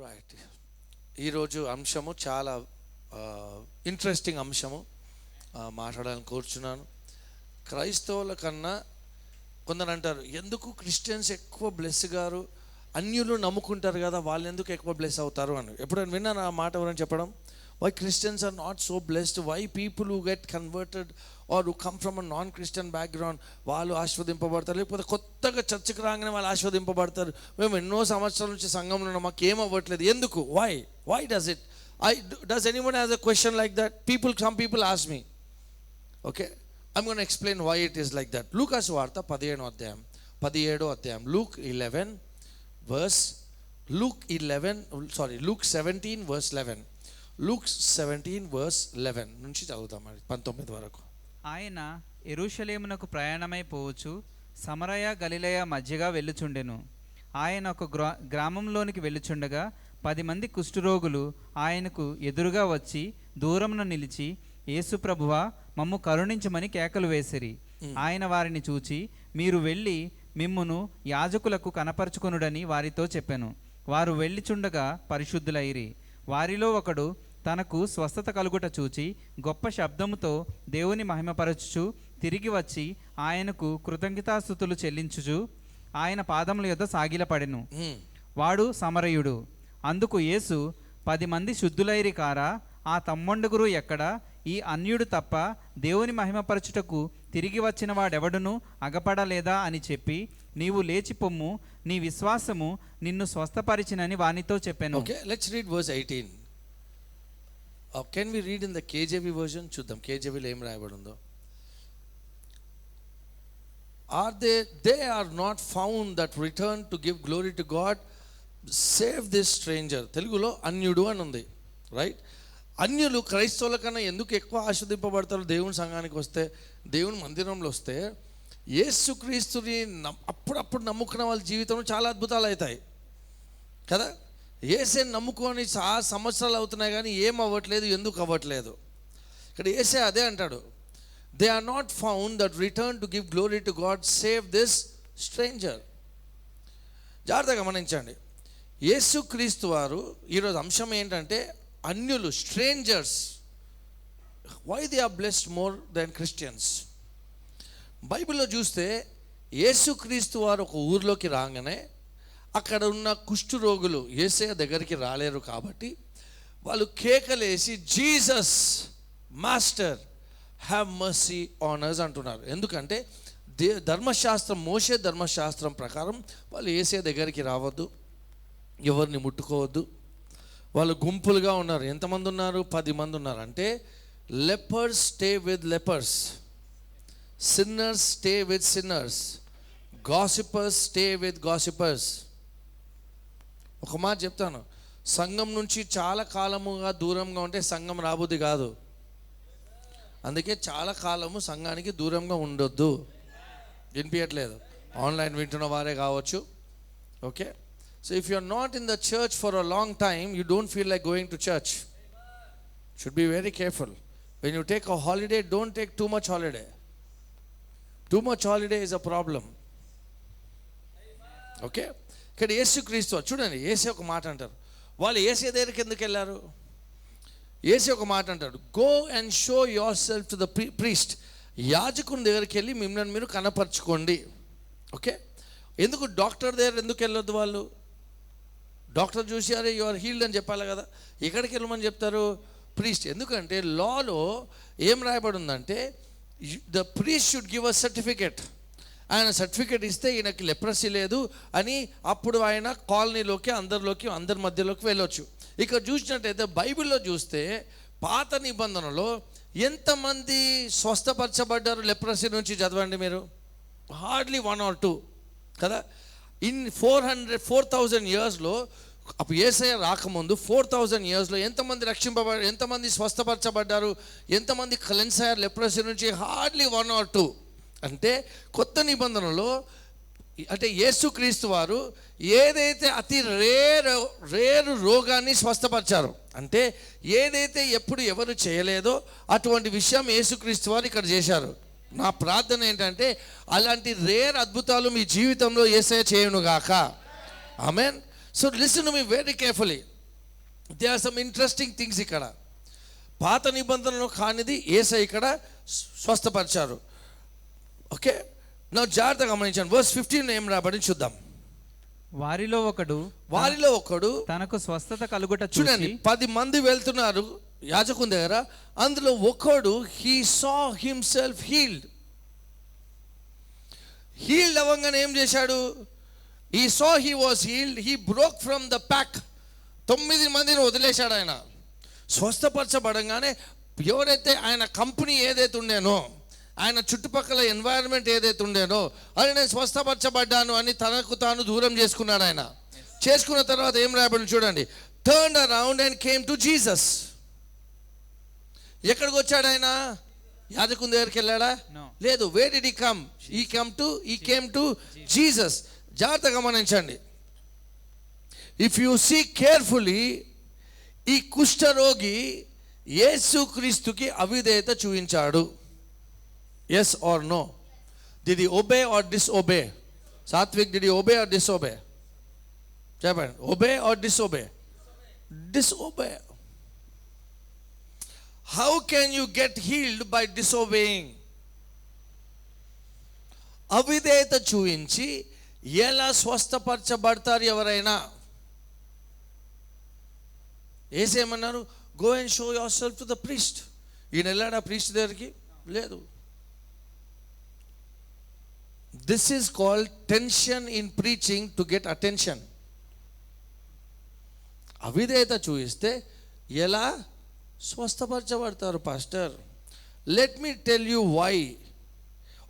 Right. ఈరోజు అంశము చాలా ఇంట్రెస్టింగ్ అంశము మాట్లాడాలని కోరుచున్నాను. క్రైస్తవుల కన్నా కొందరు అంటారు, ఎందుకు క్రిస్టియన్స్ ఎక్కువ బ్లెస్ గారు, అన్యులు నమ్ముకుంటారు కదా, వాళ్ళు ఎందుకు ఎక్కువ బ్లెస్ అవుతారు అని. ఎప్పుడైనా విన్నాను ఆ మాట ఎవరైనా చెప్పడం? Why Christians are not so blessed, why people who get converted or who come from a non Christian background వాళ్ళు ఆస్వాదింపబడతారు, లేకపోతే కొత్తగా చర్చకు రాగానే వాళ్ళు ఆస్వాదింపబడతారు. మేము ఎన్నో సంవత్సరాల నుంచి సంఘంలో ఉన్నాం, మాకు ఏం అవ్వట్లేదు, ఎందుకు? Why does it? Does anyone has a question like that? some people ask me. Okay, I'm going to explain why it is like that. లూకాసు వార్త 17వ అధ్యాయం Luke 17 verse 11. Luke 17 verse 11 నుంచి చదువుతాం, 19 వరకు. ఆయన యెరూషలేమునకు ప్రయాణమై పోవచ్చు సమరయ గలిలయ మధ్యగా వెళ్ళుచుండెను. ఆయన ఒక గ్రామంలోనికి వెళ్ళుచుండగా 10 మంది కుష్ఠరోగులు ఆయనకు ఎదురుగా వచ్చి దూరమున నిలిచి, యేసు ప్రభువా, మమ్ము కరుణించమని కేకలు వేసిరి. ఆయన వారిని చూచి, మీరు వెళ్ళి మిమ్మును యాజకులకు కనపరుచుకొనుడని వారితో చెప్పెను. వారు వెళ్ళిచుండగా పరిశుద్ధులైరి. వారిలో ఒకడు తనకు స్వస్థత కలుగుట చూచి గొప్ప శబ్దముతో దేవుని మహిమపరచుచు తిరిగి వచ్చి ఆయనకు కృతజ్ఞతాస్తుతులు చెల్లించుచు ఆయన పాదముల యొద్ద సాగిలపడెను. వాడు సమరయుడు. అందుకు యేసు, 10 మంది శుద్ధులైరి కారా? ఆ తమ్మండుగురు ఎక్కడ? ఈ అన్యుడు తప్ప దేవుని మహిమపరచుటకు తిరిగి వచ్చిన వాడెవడును అగపడలేదా అని చెప్పి, నీవు లేచి పొమ్ము, నీ విశ్వాసము నిన్ను స్వస్థపరిచినని వానితో చెప్పాను. Okay, let's read verse 18. Can we read in the KJV version? చూద్దాం KJVలో ఏం రాయబడి ఉందో. They are not found that return to give glory to God, save this stranger. తెలుగులో అన్యుడు అని ఉంది, రైట్? అన్యులు క్రైస్తవుల కన్నా ఎందుకు ఎక్కువ ఆస్వాదింపబడతారు? దేవుని సంఘానికి వస్తే, దేవుని మందిరంలో వస్తే, యేసుక్రీస్తుని అప్పుడప్పుడు నమ్ముకున్న వాళ్ళ జీవితంలో చాలా అద్భుతాలు అవుతాయి కదా. యేసే నమ్ముకొని చాలా సంవత్సరాలు అవుతున్నాయి కానీ ఏం అవ్వట్లేదు, ఎందుకు అవ్వట్లేదు? ఇక్కడ యేసే అదే అంటాడు, they are not found that return to give glory to God, save this stranger. జాగ్రత్తగా గమనించండి, యేసుక్రీస్తు వారు ఈరోజు అంశం ఏంటంటే అన్యులు, strangers, why they are blessed more than Christians. బైబిల్లో చూస్తే యేసుక్రీస్తు వారు ఒక ఊర్లోకి రాగానే అక్కడ ఉన్న కుష్ఠు రోగులు యేసయ్య దగ్గరికి రాలేరు కాబట్టి వాళ్ళు కేకలేసి, Jesus master have mercy on us అంటున్నారు. ఎందుకంటే ధర్మశాస్త్రం, మోషే ధర్మశాస్త్రం ప్రకారం వాళ్ళు యేసయ్య దగ్గరికి రావద్దు, ఎవరిని ముట్టుకోవద్దు. వాళ్ళు గుంపులుగా ఉన్నారు. ఎంతమంది ఉన్నారు? 10 మంది ఉన్నారు. అంటే lepers stay with lepers, sinners stay with sinners, gossipers stay with gossipers. ఒక మాట చెప్తాను, సంఘం నుంచి చాలా కాలముగా దూరంగా ఉంటే సంఘం రాబుద్ది కాదు. అందుకే చాలా కాలము సంఘానికి దూరంగా ఉండొద్దు. వినిపించట్లేదు? ఆన్లైన్ వింటున్న వారే కావచ్చు. Okay, so if you are not in the church for a long time, you don't feel like going to church. Should be very careful. When you take a holiday, don't take too much holiday. Too much holiday is a problem. Okay, ఇక్కడ యేసుక్రీస్తు చూడండి, యేసే ఒక మాట అంటారు. వాళ్ళు యేసే దగ్గరికి ఎందుకు వెళ్ళారు? యేసే ఒక మాట అంటాడు, go and show yourself to the priest. యాజకుని దగ్గరికి వెళ్ళి మిమ్మల్ని మీరు కనపరచుకోండి. ఓకే, ఎందుకు డాక్టర్ దగ్గర ఎందుకు వెళ్ళొద్దు? వాళ్ళు డాక్టర్ చూసి అరే యు ఆర్ హీల్డ్ అని చెప్పాలి కదా. ఎక్కడికి వెళ్ళమని చెప్తారు? ప్రీస్ట్. ఎందుకంటే లాలో ఏం రాయబడి ఉందంటే, the priest should give a certificate. ఆయన సర్టిఫికేట్ ఇస్తే ఈయనకి లెప్రసీ లేదు అని అప్పుడు ఆయన కాలనీలోకి, అందరి మధ్యలోకి వెళ్ళొచ్చు. ఇక్కడ చూసినట్టయితే బైబిల్లో చూస్తే పాత నిబంధనలో ఎంతమంది స్వస్థపరచబడ్డారు లెప్రసీ నుంచి? చదవండి మీరు, హార్డ్లీ 1 or 2 కదా. ఇన్ 4,000 ఇయర్స్లో, అప్పుడు యేసయ్య రాకముందు 4,000 ఇయర్స్లో ఎంతమంది ఎంతమంది స్వస్థపరచబడ్డారు, ఎంతమంది క్లెన్స్ అయ్యారు లెప్రసీ నుంచి? Hardly 1 or 2. అంటే కొత్త నిబంధనలో అంటే యేసుక్రీస్తు వారు ఏదైతే అతి రేరు రోగాన్ని స్వస్థపరిచారు, అంటే ఏదైతే ఎప్పుడు ఎవరు చేయలేదో అటువంటి విషయం యేసుక్రీస్తు వారు ఇక్కడ చేశారు. నా ప్రార్థన ఏంటంటే అలాంటి రేర్ అద్భుతాలు మీ జీవితంలో యేసయ్య చేయునుగాక. Amen. So listen to me very carefully. There are some interesting things ఇక్కడ. పాత నిబంధనలో కానిది యేసయ్య ఇక్కడ స్వస్థపరిచారు. ఓకే, నా జాగ్రత్తగా గమనించాను. వర్స్ 15 ఏం రాబడి చూద్దాం. వారిలో ఒకడు తనకు స్వస్థత కలుగుట చూడండి, 10 మంది వెళ్తున్నారు యాజకుని దగ్గర. అందులో ఒకడు హీ సా హిమ్సెల్ఫ్ హీల్డ్ అవ్వగానే ఏం చేశాడు? He saw he was healed, he broke from the pack. 9 మందిని వదిలేశాడు ఆయన. స్వస్థపరచబడంగానే ఎవరైతే ఆయన కంపెనీ ఏదైతే ఉండేనో, ఆయన చుట్టుపక్కల ఎన్వైరన్మెంట్ ఏదైతే ఉండేనో, అది నేను స్వస్థపరచబడ్డాను అని తనకు తాను దూరం చేసుకున్నాడు ఆయన. చేసుకున్న తర్వాత ఏం రాబడి చూడండి. Turn around and came to Jesus. ఎక్కడికి వచ్చాడు ఆయన? యాజకుని దగ్గరికి వెళ్ళాడా? లేదు. Where did he come? He came to Jesus. జాగ్రత్తగా గమనించండి. ఇఫ్ యు సీ కేర్ఫుల్లీ, ఈ కుష్ఠరోగి యేసుక్రీస్తుకి అవిధేయత చూపించాడు. Yes or no? Did he obey or disobey? Satvik, did he obey or disobey? Chapman, obey or disobey? Disobey. How can you get healed by disobeying? అవిధేయత చూపించి ఎలా స్వస్థపరచబడతారు ఎవరైనా? ఏసేమన్నారు? Go and show yourself to the priest. ఈయన వెళ్ళాడా priest దగ్గరికి? లేదు. This is called tension in preaching to get attention. అవిధేయత చూపిస్తే ఎలా స్వస్థపరచబడతారు pastor? Let me tell you why.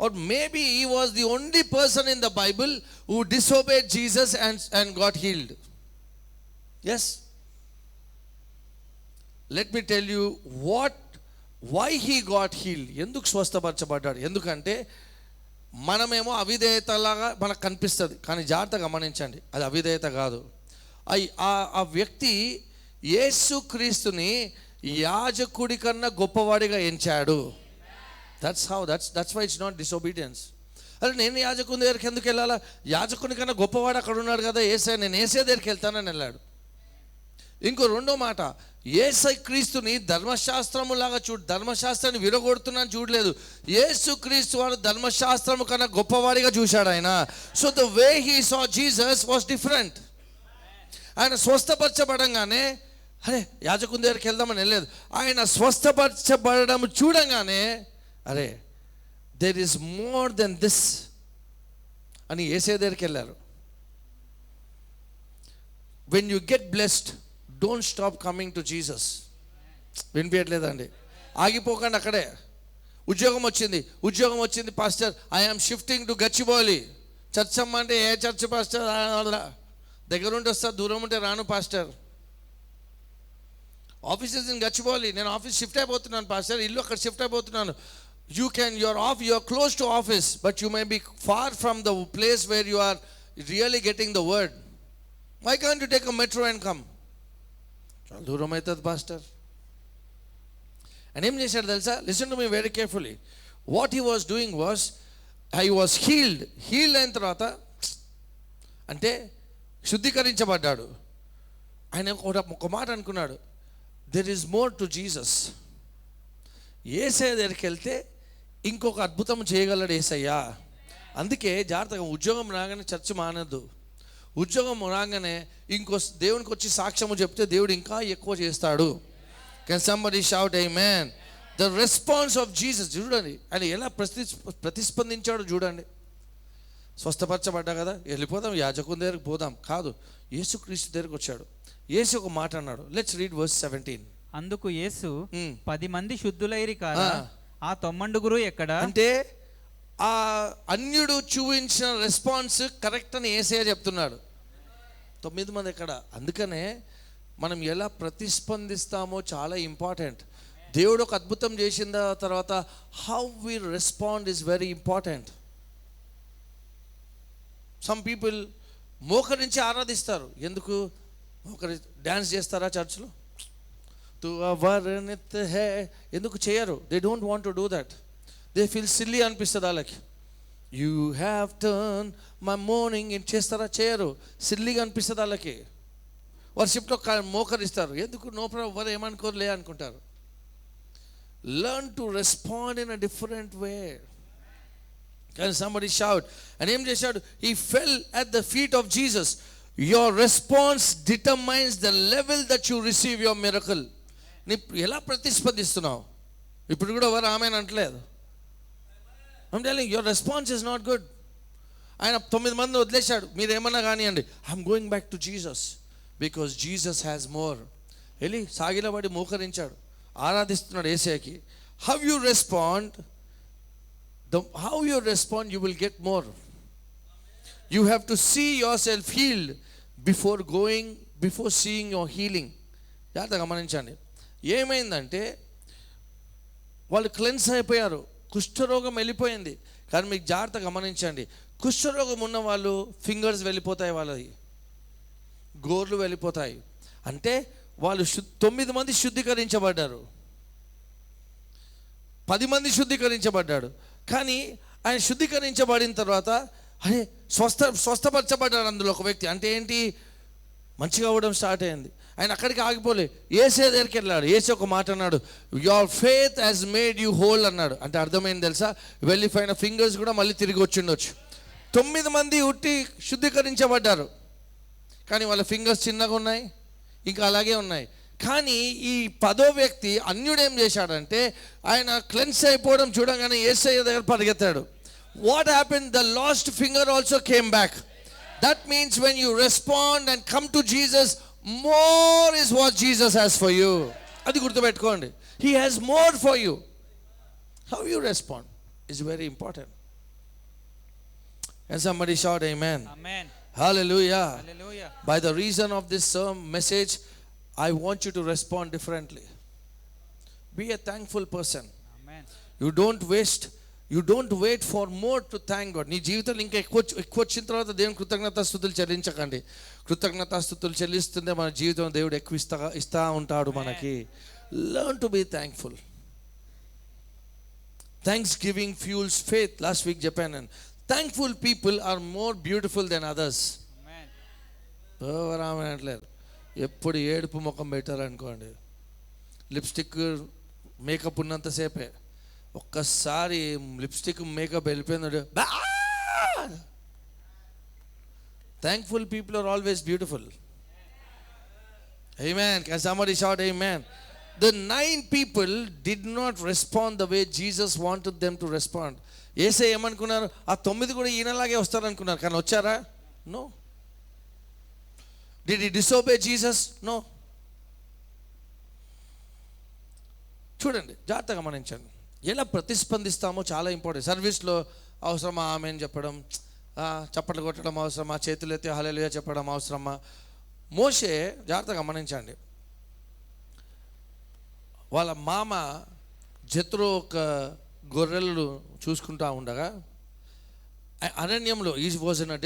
Or maybe he was the only person in the Bible who disobeyed Jesus and got healed. Yes. Let me tell you why he got healed. ఎందుకు స్వస్థపరచబడ్డాడు? ఎందుకంటే మనమేమో అవిధేయతలాగా మనకు కనిపిస్తుంది, కానీ జాగ్రత్తగా గమనించండి, అది అవిధేయత కాదు. ఆ వ్యక్తి యేసుక్రీస్తుని యాజకుడి కన్నా గొప్పవాడిగా ఎంచాడు. That's why it's not disobedience. అరే నేను యాజకుని దగ్గరికి ఎందుకు వెళ్ళాలా? యాజకుని కన్నా గొప్పవాడు అక్కడ ఉన్నాడు కదా యేసయ్య, నేను యేసయ్య దగ్గరికి వెళ్తానని వెళ్ళాడు. ఇంకో రెండో మాట, యేసుక్రీస్తుని ధర్మశాస్త్రములాగా ధర్మశాస్త్రాన్ని విరగొడుతున్నాను చూడలేదు. యేసుక్రీస్తు వాడు ధర్మశాస్త్రము కన్నా గొప్పవాడిగా చూశాడు ఆయన. So the way he saw Jesus was different. ఆయన స్వస్థపరచబడంగానే అరే యాజకుని దగ్గరికి వెళ్దామని వెళ్ళలేదు. ఆయన స్వస్థపరచబడడం చూడంగానే అరే there is more than this అని యేసయ్య దగ్గరికి వెళ్ళారు. When you get blessed, don't stop coming to Jesus. వినిపించట్లేదండి? ఆగిపోకండి అక్కడే. ఉద్యోగం వచ్చింది pastor, I'm shifting to Gachibowli. Church అమ్మ అంటే ఏ చర్చ్ పాస్టర్? దగ్గర ఉంటే వస్తా, దూరం ఉంటే రాను పాస్టర్. ఆఫీసెస్ ఇన్ గచ్చిబౌలి, నేను ఆఫీస్ షిఫ్ట్ అయిపోతున్నాను పాస్టర్, ఇల్లు అక్కడ షిఫ్ట్ అయిపోతున్నాను. you're close to office, but you may be far from the place where you are really getting the word. Why can't you take a metro and come? చాలా దూరం అవుతుంది pastor. And ఏం చేశాడు తెలుసా? Listen to me very carefully. What he was doing was, he was healed అయిన తర్వాత అంటే శుద్ధీకరించబడ్డాడు. ఆయన ఒక మాట అనుకున్నాడు, there is more to Jesus. Yesayya దగ్గరికి వెళ్తే ఇంకొక అద్భుతం చేయగలడు యేసయ్య. అందుకే జాగ్రత్తగా ఉద్యోగం రాగానే చర్చ మానద్దు. ఉద్యోగం రాగానే దేవునికి వచ్చి సాక్ష్యము చెప్తే దేవుడు ఇంకా ఎక్కువ చేస్తాడు. Can somebody shout amen? The response of Jesus చూడండి, ఆయన ఎలా ప్రతిస్పందించాడు చూడండి. స్వస్థపరచబడ్డా కదా వెళ్ళిపోదాం, యాజకుని దగ్గరికి పోదాం కాదు, యేసుక్రీస్తు దగ్గరికి వచ్చాడు. యేసు ఒక మాట అన్నాడు. Let's read verse 17. అందుకు యేసు 10 మంది శుద్ధులైరి కాదా, ఆ 9 ఎక్కడ? అంటే ఆ అన్యుడు చూపించిన రెస్పాన్స్ కరెక్ట్ అని యేసయ్య చెప్తున్నాడు. 9 మంది ఎక్కడ? అందుకనే మనం ఎలా ప్రతిస్పందిస్తామో చాలా ఇంపార్టెంట్. దేవుడు ఒక అద్భుతం చేసిన తర్వాత how we respond is very important. Some people మోకరించి ఆరాధిస్తారు. ఎందుకు డ్యాన్స్ చేస్తారా చర్చ్లో? ఎందుకు చేయరు? They don't want to do that. They feel silly అనిపిస్తుంది వాళ్ళకి. You have turn my mourning చేస్తారా? చేయరు. సిల్లీగా అనిపిస్తుంది వాళ్ళకి. వర్షిప్లో మోకరిస్తారు. ఎందుకు? నో ప్రాబ్లం, ఎవరు ఏమనుకోరులే అనుకుంటారు. Learn to respond in a different way. Can somebody shout? And ఏం చేశాడు? He fell at the feet of Jesus. Your response determines the level that you receive your miracle. నీ ఎలా ప్రతిస్పందిస్తున్నావు? ఇప్పుడు కూడా ఎవరు ఆమె అంటలేదు. I'm telling you, your response is not good. ఆయన 9 మంది వదిలేశాడు. మీరు ఏమన్నా కానివ్వండి, I'm going back to Jesus because Jesus has more. వెళ్ళి సాగిలబడి మోకరించాడు, ఆరాధిస్తున్నాడు యేసయ్యకి. How you respond, you will get more. You have to see yourself healed before seeing your healing. జాగ్రత్తగా గమనించండి. ఏమైందంటే వాళ్ళు క్లెన్స్ అయిపోయారు, కుష్ఠరోగం వెళ్ళిపోయింది. కానీ మీకు జాగ్రత్తగా గమనించండి, కుష్ఠరోగం ఉన్న వాళ్ళు ఫింగర్స్ వెళ్ళిపోతాయి, వాళ్ళది గోర్లు వెళ్ళిపోతాయి. అంటే వాళ్ళు 9 మంది శుద్ధీకరించబడ్డారు, 10 మంది శుద్ధీకరించబడ్డాడు. కానీ ఆయన శుద్ధీకరించబడిన తర్వాత అరే స్వస్థపరచబడ్డాడు అందులో ఒక వ్యక్తి. అంటే ఏంటి? మంచిగా అవ్వడం స్టార్ట్ అయింది. ఆయన అక్కడికి ఆగిపోలే, యేసే దగ్గరికి వెళ్ళాడు. యేసే ఒక మాట అన్నాడు, your faith has made you whole అన్నాడు. అంటే అర్థమైంది తెలుసా? వెళ్ళిపోయిన ఫింగర్స్ కూడా మళ్ళీ తిరిగి వచ్చిండొచ్చు. 9 మంది ఉట్టి శుద్ధీకరించబడ్డారు, కానీ వాళ్ళ ఫింగర్స్ చిన్నగా ఉన్నాయి, ఇంకా అలాగే ఉన్నాయి. కానీ ఈ 10వ వ్యక్తి అన్యుడు ఏం చేశాడంటే, ఆయన క్లెన్స్ అయిపోవడం చూడగానే యేసయ్య దగ్గర పరిగెత్తాడు. What happen? The last finger also came back. That means when you respond and come to Jesus, more is what Jesus has for you. అది గుర్తుపెట్టుకోండి. He has more for you. How you respond is very important. And somebody shout amen. Amen. Hallelujah. Hallelujah. By the reason of this message, I want you to respond differently. Be a thankful person. Amen. You don't wait for more to thank God. నీ జీవితంలో ఇంకా ఎక్కువ వచ్చిన తర్వాత దేవుని కృతజ్ఞతాస్తుతులు చెల్లించకండి. కృతజ్ఞతాస్తుతులు చెల్లిస్తుంటే మన జీవితం దేవుడు ఎక్కువ ఇస్తా ఉంటాడు మనకి. Learn to be thankful. Thanksgiving fuels faith. Last week చెప్పాను, thankful people are more beautiful than others. Amen. అంటలేరు. ఎప్పుడు ఏడుపు ముఖం పెట్టారు అనుకోండి, లిప్స్టిక్ మేకప్ ఉన్నంతసేపే, ఒక్కసారి లిప్స్టిక్ మేకప్ వెళ్ళిపోయింది. Thankful people are always beautiful. Amen. Can somebody shout amen? The 9 people did not respond the way Jesus wanted them to respond. యేసయ్య ఏమనుకున్నారు? ఆ 9 కూడా ఈయనలాగే వస్తారనుకున్నారు, కానీ వచ్చారా? No. Did he disobey Jesus? No. చూడండి, జాగ్రత్తగా గమనించండి. ఎలా ప్రతిస్పందిస్తామో చాలా ఇంపార్టెంట్. సర్వీస్లో అవసరమా ఆమెన్ చెప్పడం, చప్పట్లు కొట్టడం అవసరమా, చేతులు ఎత్తి హల్లెలూయా చెప్పడం అవసరమా? మోషే, జాగ్రత్తగా గమనించండి, వాళ్ళ మామ జెత్రో ఒక గొర్రెలు చూసుకుంటా ఉండగా అరణ్యంలో, ఈ వాజ్ ఇన్ అ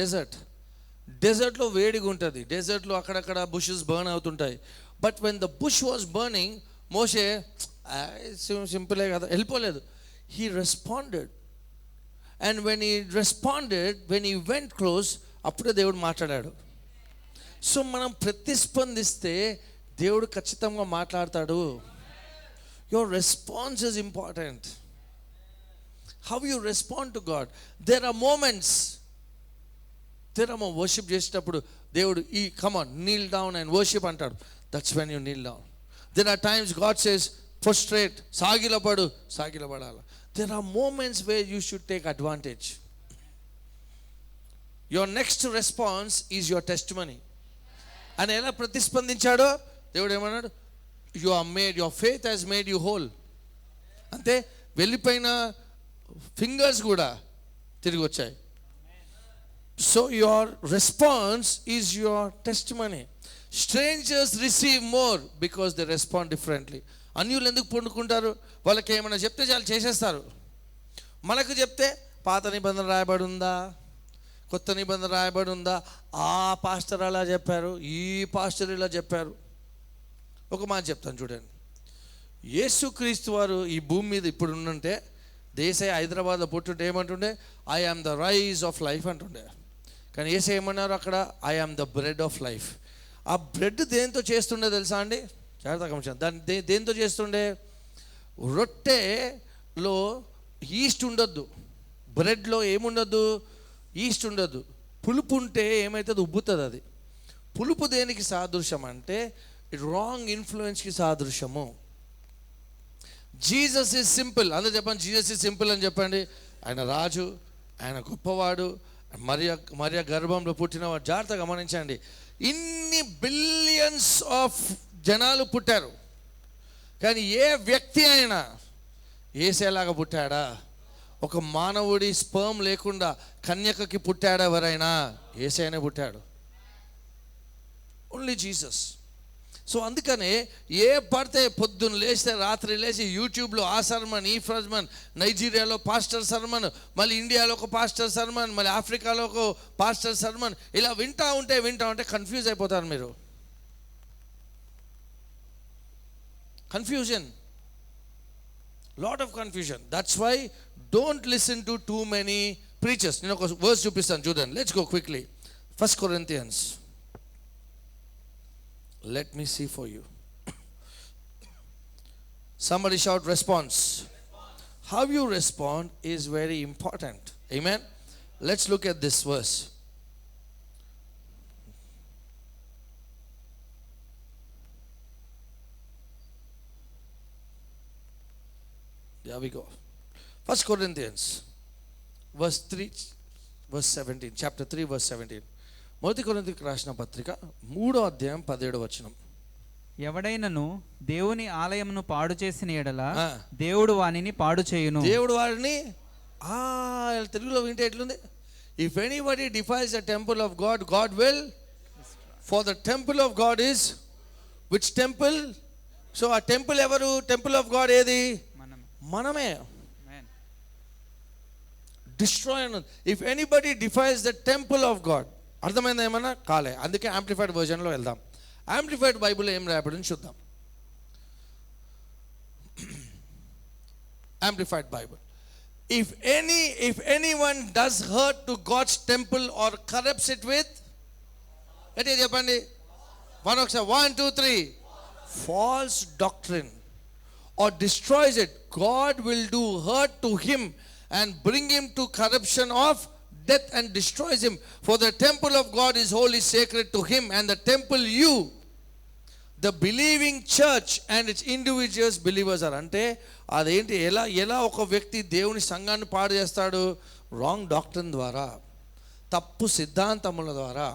డెజర్ట్లో వేడిగా ఉంటుంది. డెజర్ట్లో అక్కడక్కడ బుషెస్ బర్న్ అవుతుంటాయి. But when the bush was burning, మోషే సింపులే కదా, వెళ్ళిపోలేదు. He responded. And when he went close, అప్పుడే దేవుడు మాట్లాడాడు. సో మనం ప్రతిస్పందిస్తే దేవుడు ఖచ్చితంగా మాట్లాడతాడు. Your response is important. How you respond to God. There are moments, worship చేసేటప్పుడు దేవుడు come on, kneel down and worship అంటాడు. That's when you kneel down. There are times God says prostrate, సాగిలపడాలి. There are moments where you should take advantage. Your next response is your testimony. అని ఎలా ప్రతిస్పందించాడో దేవుడు ఏమన్నాడు? your faith has made you whole. అంతే, వెళ్ళిపోయిన fingers కూడా తిరిగి వచ్చాయి. So your response is your testimony. Strangers receive more because they respond differently. అన్యులు ఎందుకు పొందుకుంటారు? వాళ్ళకి ఏమైనా చెప్తే చాలు చేసేస్తారు. మనకు చెప్తే పాత నిబంధన రాయబడి ఉందా, కొత్త నిబంధన రాయబడి ఉందా, ఆ పాస్టర్ అలా చెప్పారు, ఈ పాస్టర్ ఇలా చెప్పారు. ఒక మాట చెప్తాను చూడండి. యేసుక్రీస్తు వారు ఈ భూమి మీద ఇప్పుడు ఉండుంటే, దేశయ్య హైదరాబాద్లో పుట్టుంటే ఏమంటుండే? I am the rice of life అంటుండే. కానీ యేసయ్య ఏమన్నారు అక్కడ? I am the bread of life. ఆ బ్రెడ్ దేంతో చేస్తుండే తెలుసా అండి? జాగ్రత్తగా గమనించండి. దాన్ని దేంతో చేస్తుండే? రొట్టెలో ఈస్ట్ ఉండొద్దు, బ్రెడ్లో ఏముండొద్దు? ఈస్ట్ ఉండొద్దు. పులుపు ఉంటే ఏమవుతుంది? ఉబ్బుతుంది. అది పులుపు దేనికి సాదృశ్యం అంటే రాంగ్ ఇన్ఫ్లుయెన్స్కి సాదృశ్యము. Jesus is simple. అందరూ చెప్పండి, జీసస్ ఈజ్ సింపుల్ అని చెప్పండి. ఆయన రాజు, ఆయన గొప్పవాడు, మరియ గర్భంలో పుట్టినవాడు. జాగ్రత్తగా గమనించండి, ఇన్ని బిలియన్స్ ఆఫ్ జనాలు పుట్టారు, కానీ ఏ వ్యక్తి అయినా ఏసేలాగా పుట్టాడా? ఒక మానవుడి స్పర్మ్ లేకుండా కన్యకకి పుట్టాడు ఎవరైనా? ఏసేనే పుట్టాడు, ఓన్లీ జీసస్. సో అందుకనే ఏ పడితే పొద్దున్న లేస్తే రాత్రి లేచి యూట్యూబ్లో ఆ సర్మన్, ఈ సర్మన్, నైజీరియాలో పాస్టర్ సర్మన్, మళ్ళీ ఇండియాలో ఒక పాస్టర్ సర్మన్, మళ్ళీ ఆఫ్రికాలో ఒక పాస్టర్ సర్మన్, ఇలా వింటూ ఉంటే కన్ఫ్యూజ్ అయిపోతారు మీరు. Confusion, lot of confusion. That's why don't listen to too many preachers. నేను ఒక వర్స్ చూపిస్తాను, చూడండి. Let's go quickly. 1 Corinthians. Let me see for you. Somebody shout response. How you respond is very important. Amen. Let's look at this verse. There we go. 1 Corinthians verse 3 verse 17. Chapter 3 verse 17. మొదటి కొరింథీయులకు రాసిన పత్రిక 3వ అధ్యాయం 17వ వచనం. ఎవడైనను దేవుని ఆలయమును పాడు చేసిన ఎడల దేవుడు వానిని పాడు చేయును. దేవుడు వారిని తెలుగులో వింటే ఎట్లుంది? If anybody డిఫైల్స్ the temple of God, God will. For the temple of God is which temple? So ఆ టెంపుల్ ఎవరు? టెంపుల్ ఆఫ్ గాడ్ ఏది? మనమే. డిస్ట్రాయ్ అన్నది. If anybody డిఫైల్స్ the temple of God. అర్థమైందా? ఏమన్నా కాలే. అందుకే యాంప్లిఫైడ్ వర్జన్లో వెళ్దాం. యాంప్లిఫైడ్ బైబుల్ ఏం రాయబడింది చూద్దాం. Amplified Bible. If anyone does hurt to God's temple or corrupts it with, అంటే చెప్పండి, 1 2 3, false doctrine, or destroys it, God will do hurt to him and bring him to corruption of death and destroys him. For the temple of God is wholly sacred to him, and the temple you, the believing church and its individuals believers are. అంటే అదేంటి? ఎలా ఒక వ్యక్తి దేవుని సంఘాన్ని పాడు చేస్తాడు? Wrong doctrine ద్వారా, తప్పు సిద్ధాంతముల ద్వారా.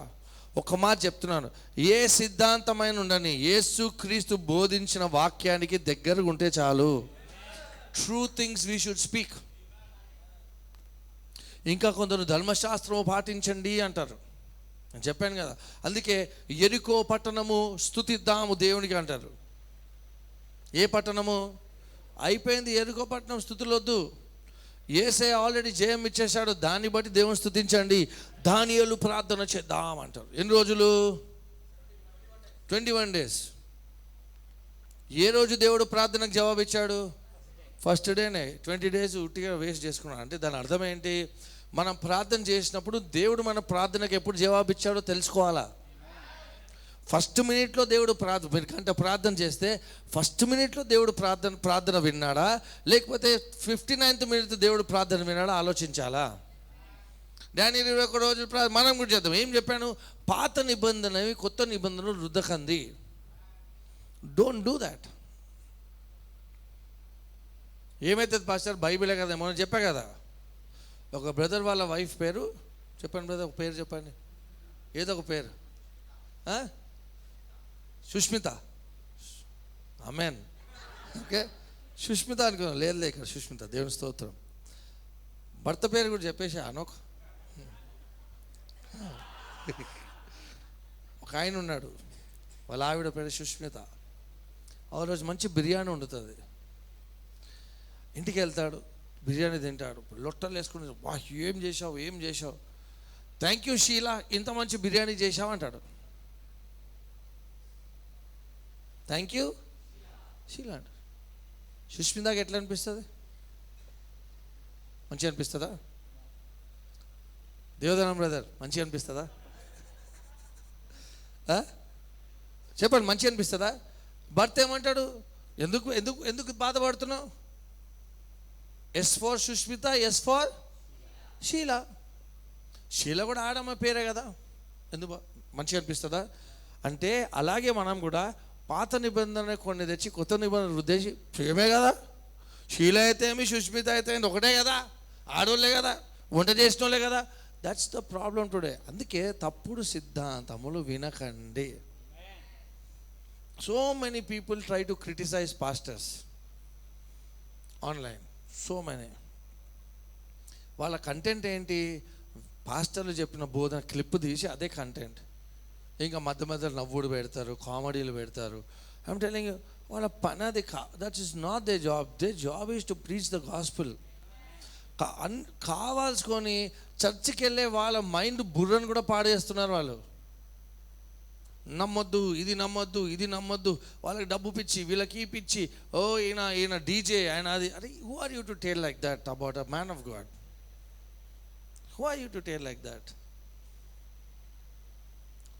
ఒక మాట చెప్తున్నాను, ఏ సిద్ధాంతమైన ఉండని యేసు క్రీస్తు బోధించిన వాక్యానికి దగ్గరగా ఉంటే చాలు. True things we should speak. ఇంకా కొందరు ధర్మశాస్త్రం పాటించండి అంటారు. నేను చెప్పాను కదా, అందుకే యెరికో పట్టణము స్తుతిద్దాము దేవునికి అంటారు. ఏ పట్టణము? అయిపోయింది యెరికో పట్టణం, స్తుతులొద్దు. యేసే ఆల్రెడీ జయం ఇచ్చేశాడు, దాన్ని బట్టి దేవుని స్తుతించండి. దానియేలు ప్రార్థన చేద్దాం అంటారు. ఎన్ని రోజులు? 21 days. ఏ రోజు దేవుడు ప్రార్థనకు జవాబు ఇచ్చాడు? ఫస్ట్ డేనే. 20 days ఉట్టిగా వేస్ట్ చేసుకున్నాడు. అంటే దాని అర్థం ఏంటి? మనం ప్రార్థన చేసినప్పుడు దేవుడు మన ప్రార్థనకు ఎప్పుడు జవాబు ఇచ్చాడో తెలుసుకోవాలా. ఫస్ట్ మినిట్లో దేవుడు ప్రార్థన చేస్తే ఫస్ట్ మినిట్లో దేవుడు ప్రార్థన విన్నాడా, లేకపోతే 59th minute దేవుడు ప్రార్థన విన్నాడా ఆలోచించాలా. దానియేలు 21 రోజులు మనం కూడా చేద్దాం. ఏం చెప్పాను? పాత నిబంధనవి కొత్త నిబంధనలు రుద్దకంది. Don't do that. ఏమైతుంది పాస్టర్? బైబిలే కదా, మనం చెప్పా కదా. ఒక బ్రదర్ వాళ్ళ వైఫ్ పేరు చెప్పండి బ్రదర్, ఒక పేరు చెప్పండి, ఏదో ఒక పేరు. సుష్మిత. ఆమెన్. ఓకే, సుష్మిత అనుకున్నాను. లేదు ఇక్కడ సుష్మిత. దేవుని స్తోత్రం. భర్త పేరు కూడా చెప్పేసి అనొక. ఒక ఆయన ఉన్నాడు, వాళ్ళ ఆవిడ పేరు సుష్మిత. ఆ రోజు మంచి బిర్యానీ వండుతుంది. ఇంటికి వెళ్తాడు, బిర్యానీ తింటాడు, లొట్టలు వేసుకుని, వా ఏం చేసావు, థ్యాంక్ యూ షీలా, ఇంత మంచి బిర్యానీ చేసావు అంటాడు. థ్యాంక్ యూ షీలా అంటాడు. సుష్మితకి ఎట్లా అనిపిస్తుంది? మంచిగా అనిపిస్తుందా? దేవదానం బ్రదర్ మంచిగా అనిపిస్తుందా? చెప్పండి, మంచి అనిపిస్తుందా? భర్త ఏమంటాడు, ఎందుకు ఎందుకు ఎందుకు బాధపడుతున్నావు? S for Sushmita, S for Sheela. Sheela కూడా ఆడమ్మ పేరే కదా, ఎందుకు మంచిగా అనిపిస్తుందా? అంటే అలాగే మనం కూడా పాత నిబంధన కొన్ని తెచ్చి కొత్త నిబంధనలు ఉద్దేశి ప్రేమే కదా. షీల అయితే ఏమి, సుష్మిత అయితే ఏంటి, ఒకటే కదా, ఆడోళ్ళే కదా, వంట చేసిన వాళ్ళే కదా. That's the problem today. అందుకే తప్పుడు సిద్ధాంతములు వినకండి. So many people try to criticise pastors online, so many. వాళ్ళ కంటెంట్ ఏంటి? పాస్టర్లు చెప్పిన బోధన క్లిప్ తీసి అదే కంటెంట్. ఇంకా మధ్య మధ్యలో నవ్వుడు పెడతారు, కామెడీలు పెడతారు. ఐఎమ్ టెల్లింగ్ యూ, వాళ్ళ పని అది. That is not their job. Their job is to preach the gospel. కావాల్సుకొని చర్చికి వెళ్ళే వాళ్ళ మైండ్ బుర్రను కూడా పాడు చేస్తున్నారు వాళ్ళు. నమ్మొద్దు, ఇది నమ్మొద్దు, ఇది నమ్మొద్దు, వాళ్ళకి డబ్బు పిచ్చి, వీళ్ళకి పిచ్చి, ఓ ఈయన డీజే, ఆయన అది. అరే, who are you to tell like that about a man of God? Who are you to tell like that?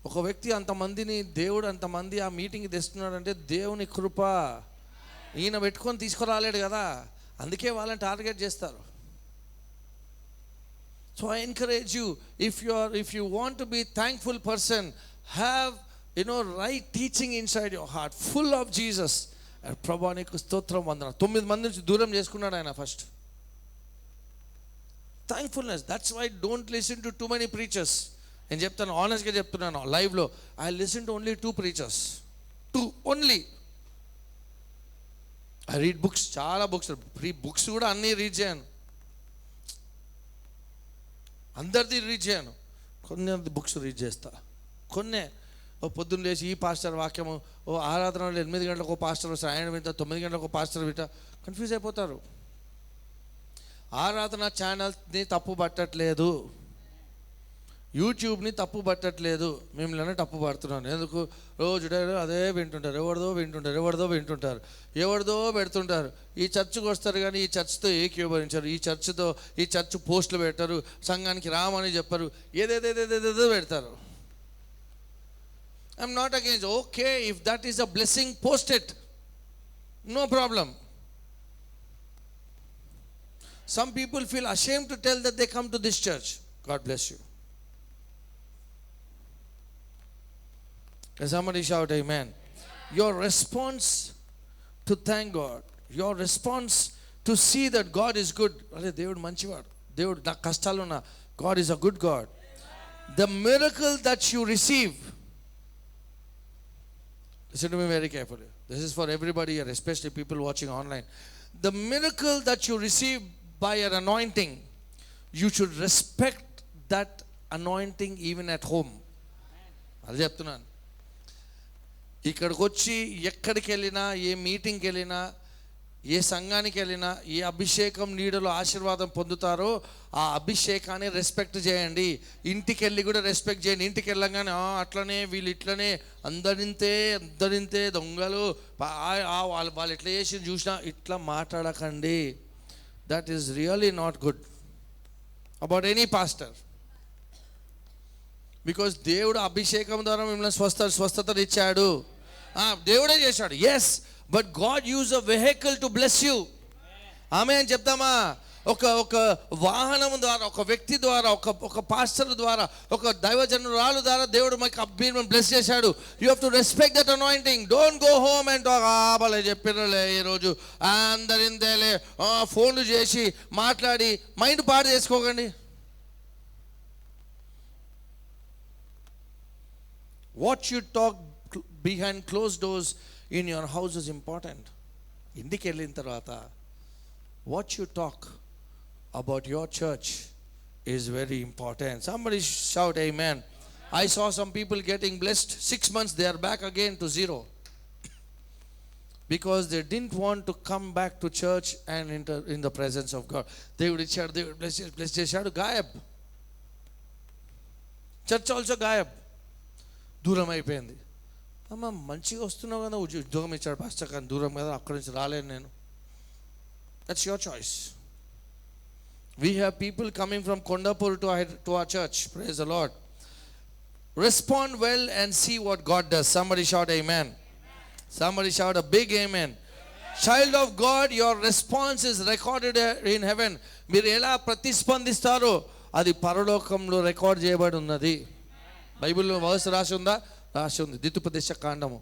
ఒక వ్యక్తి అంతమందిని, దేవుడు అంతమంది ఆ మీటింగ్కి తెస్తున్నాడంటే దేవుని కృప. ఈయన పెట్టుకొని తీసుకురాలేడు కదా, అందుకే వాళ్ళని టార్గెట్ చేస్తారు. So I encourage you, if you want to be thankful person, have right teaching inside your heart, full of Jesus. ప్రభువా నీకు స్తోత్రం, వందన. 9 మంది నుంచి దూరం చేసుకున్నాడు ఆయన first. Thankfulness. That's why don't listen to too many preachers. నేను చెప్తాను, ఆనెస్ట్గా చెప్తున్నాను, లైవ్లో I listen to only 2 preachers, 2 only. I read books, చాలా బుక్స్, బుక్స్ కూడా అన్నీ రీడ్ చేయను, అందరిది రీడ్ చేయను, కొన్ని బుక్స్ రీడ్ చేస్తా. కొన్నే పొద్దున్న లేచి ఈ పాస్టర్ వాక్యము, ఆరాధనలో 8 గంటలకు ఒక పాస్టర్ వస్తారు, ఆయన వింటా, 9 గంటలకు ఒక పాస్టర్ వింటా, కన్ఫ్యూజ్ అయిపోతారు. ఆరాధన ఛానల్ని తప్పు పట్టట్లేదు, యూట్యూబ్ని తప్పు పట్టట్లేదు, మిమ్మల్ని తప్పు పడుతున్నాను. ఎందుకు? రోజు అదే వింటుంటారు, ఎవరిదో పెడుతుంటారు. ఈ చర్చ్కి వస్తారు కానీ ఈ చర్చ్తో ఏకీభవించారు, ఈ చర్చ్ పోస్టులు పెట్టారు, సంఘానికి రామని చెప్పారు, ఏదేదేదేదేదో పెడతారు. I'm not against. Okay, if that is a blessing, post it, no problem. Some people feel ashamed to tell that they come to this church. God bless you. Can somebody shout amen? Your response to thank God, your response to see that God is good. Are దేవుడు మంచివాడు, దేవుడు నా కష్టాలు ఉన్నా, God is a good God. The miracle that you receive, listen to me very carefully. This is for everybody here, especially people watching online. The miracle that you receive by your anointing, you should respect that anointing even at home. అది చెప్తున్నాను. ఇక్కడికి వచ్చి ఎక్కడికి వెళ్ళినా, ఏ మీటింగ్కి వెళ్ళినా, ఏ సంఘానికి వెళ్ళినా, ఏ అభిషేకం నీడలో ఆశీర్వాదం పొందుతారో ఆ అభిషేకాన్ని రెస్పెక్ట్ చేయండి. ఇంటికి వెళ్ళి కూడా రెస్పెక్ట్ చేయండి. ఇంటికి వెళ్ళగానే అట్లనే వీళ్ళు ఇట్లనే అందరింతే దొంగలు వాళ్ళు ఎట్లా చేసి చూసినా ఇట్లా మాట్లాడకండి. That is really not good about any pastor. Because దేవుడు అభిషేకం ద్వారా మిమ్మల్ని స్వస్థతను ఇచ్చాడు, దేవుడే చేశాడు. Yes, but God use a vehicle to bless you. ఆమె అని చెప్తామా? ఒక వాహనం ద్వారా, ఒక వ్యక్తి ద్వారా, ఒక పాస్టర్ ద్వారా, ఒక దైవజనురాలు ద్వారా దేవుడు మాకు బ్లెస్ చేశాడు. You have to respect that anointing. Don't go home and talk, భలే చెప్పినలే ఈరోజు అందరిందేలే, ఫోన్లు చేసి మాట్లాడి మైండ్ పాడు చేసుకోకండి. What you talk behind close doors in your house is important. ఇంటికి వెళ్ళిన తర్వాత what you talk about your church is very important. Somebody shout amen. I saw some people getting blessed. 6 months they are back again to zero because they didn't want to come back to church and enter in the presence of God. They would bless chesadu gayab. Church also gayab, దూరం అయిపోయింది. అమ్మ మంచిగా వస్తున్నావు కదా, ఉద్యోగం ఇచ్చాడు pastor, కానీ దూరం కదా, అక్కడి నుంచి రాలేను నేను. That's your choice. We have people coming from Kondapur to our church. Praise the Lord. Respond well and see what God does. Somebody shout amen. Somebody shout a big amen. Child of God, your response is recorded in heaven. మీరు ఎలా ప్రతిస్పందిస్తారో అది పరలోకంలో record చేయబడి ఉన్నది. బైబిల్లో verse రాసి ఉందా? రాసి ఉంది. ద్వితీయోపదేశ కాండము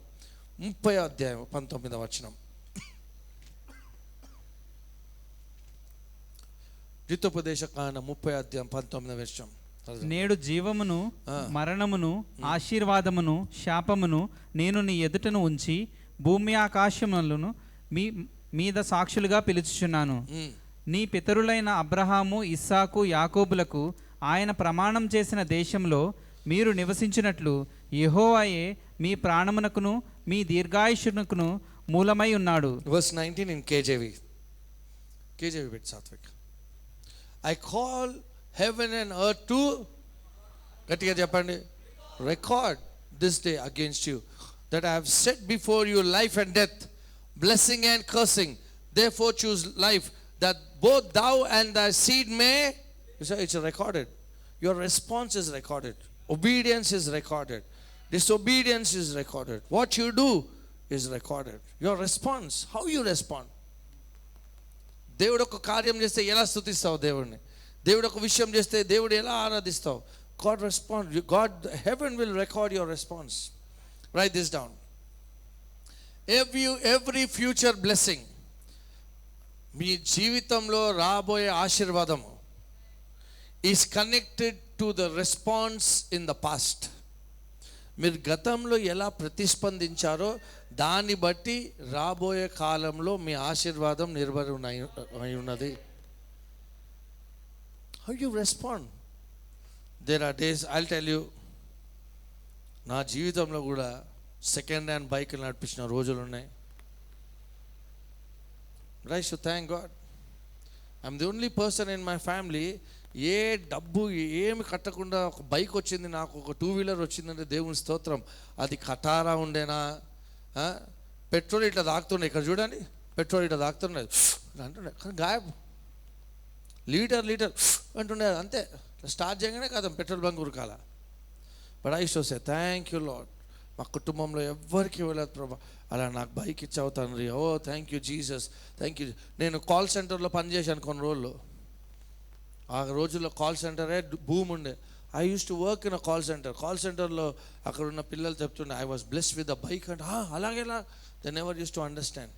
30:19. ద్వితీయోపదేశ కాండం 30:19. నేడు జీవమును మరణమును ఆశీర్వాదమును శాపమును నేను నీ ఎదుటను ఉంచి భూమి ఆకాశములను మీద సాక్షులుగా పిలుచుచున్నాను. నీ పితరులైన అబ్రహాము, ఇస్సాకు, యాకోబులకు ఆయన ప్రమాణం చేసిన దేశంలో మీరు నివసించినట్లు యెహోవాయే మీ ప్రాణమునకును మీ దీర్ఘాయుష్యునకును మూలమై ఉన్నాడు. Verse 19 in KJV bit Satvik. I call heaven and earth to, గట్టిగా చెప్పండి, record this day against you, that I have set before you life and death, blessing and cursing. Therefore choose life, that both thou and thy seed may. You say it's recorded. Your response is recorded. Obedience is recorded. Disobedience is recorded. What you do is recorded. Your response, how you respond. దేవుడు ఒక కార్యం చేస్తే ఎలా స్తుతిస్తావు దేవుడిని? దేవుడు ఒక విషయం చేస్తే దేవుడు ఎలా ఆరాధిస్తావు? God respond. God, heaven will record your response. Write this down. Every future blessing, మీ జీవితంలో రాబోయే ఆశీర్వాదము is connected to the response in the past. మీరు గతంలో ఎలా ప్రతిస్పందించారో దాన్ని బట్టి రాబోయే కాలంలో మీ ఆశీర్వాదం నిర్భర ఉన్నది. How you respond? There are days, I'll tell you, నా జీవితంలో కూడా సెకండ్ హ్యాండ్ బైక్ నడిపించిన రోజులు ఉన్నాయి. But I should thank God. I'm the only person in my family, ఏ డబ్బు ఏమి కట్టకుండా ఒక బైక్ వచ్చింది, నాకు ఒక 2-వీలర్ వచ్చిందంటే దేవుని స్తోత్రం. అది కటారా ఉండేనా, పెట్రోల్ ఇట్లా తాగుతుండే, ఇక్కడ చూడండి పెట్రోల్ ఇట్లా తాగుతుండే అంటుండే, కానీ గాయబ్ లీటర్ అంటుండే, అంతే స్టార్ట్ చేయగానే కదా పెట్రోల్ బంక్ ఉరకాల. But I should say thank you Lord, మా కుటుంబంలో ఎవ్వరికి వెళ్ళదు ప్రభా, అలా నాకు బైక్ ఇచ్చావు తండ్రి. Oh thank you Jesus, thank you. నేను కాల్ సెంటర్లో పనిచేశాను కొన్ని రోజులు. ఆ రోజుల్లో కాల్ సెంటరే భూమి ఉండే. I used to work in a call సెంటర్లో అక్కడ ఉన్న పిల్లలు చెప్తుండే I was blessed with the bike అంటే, అలాగేలా they never used to understand.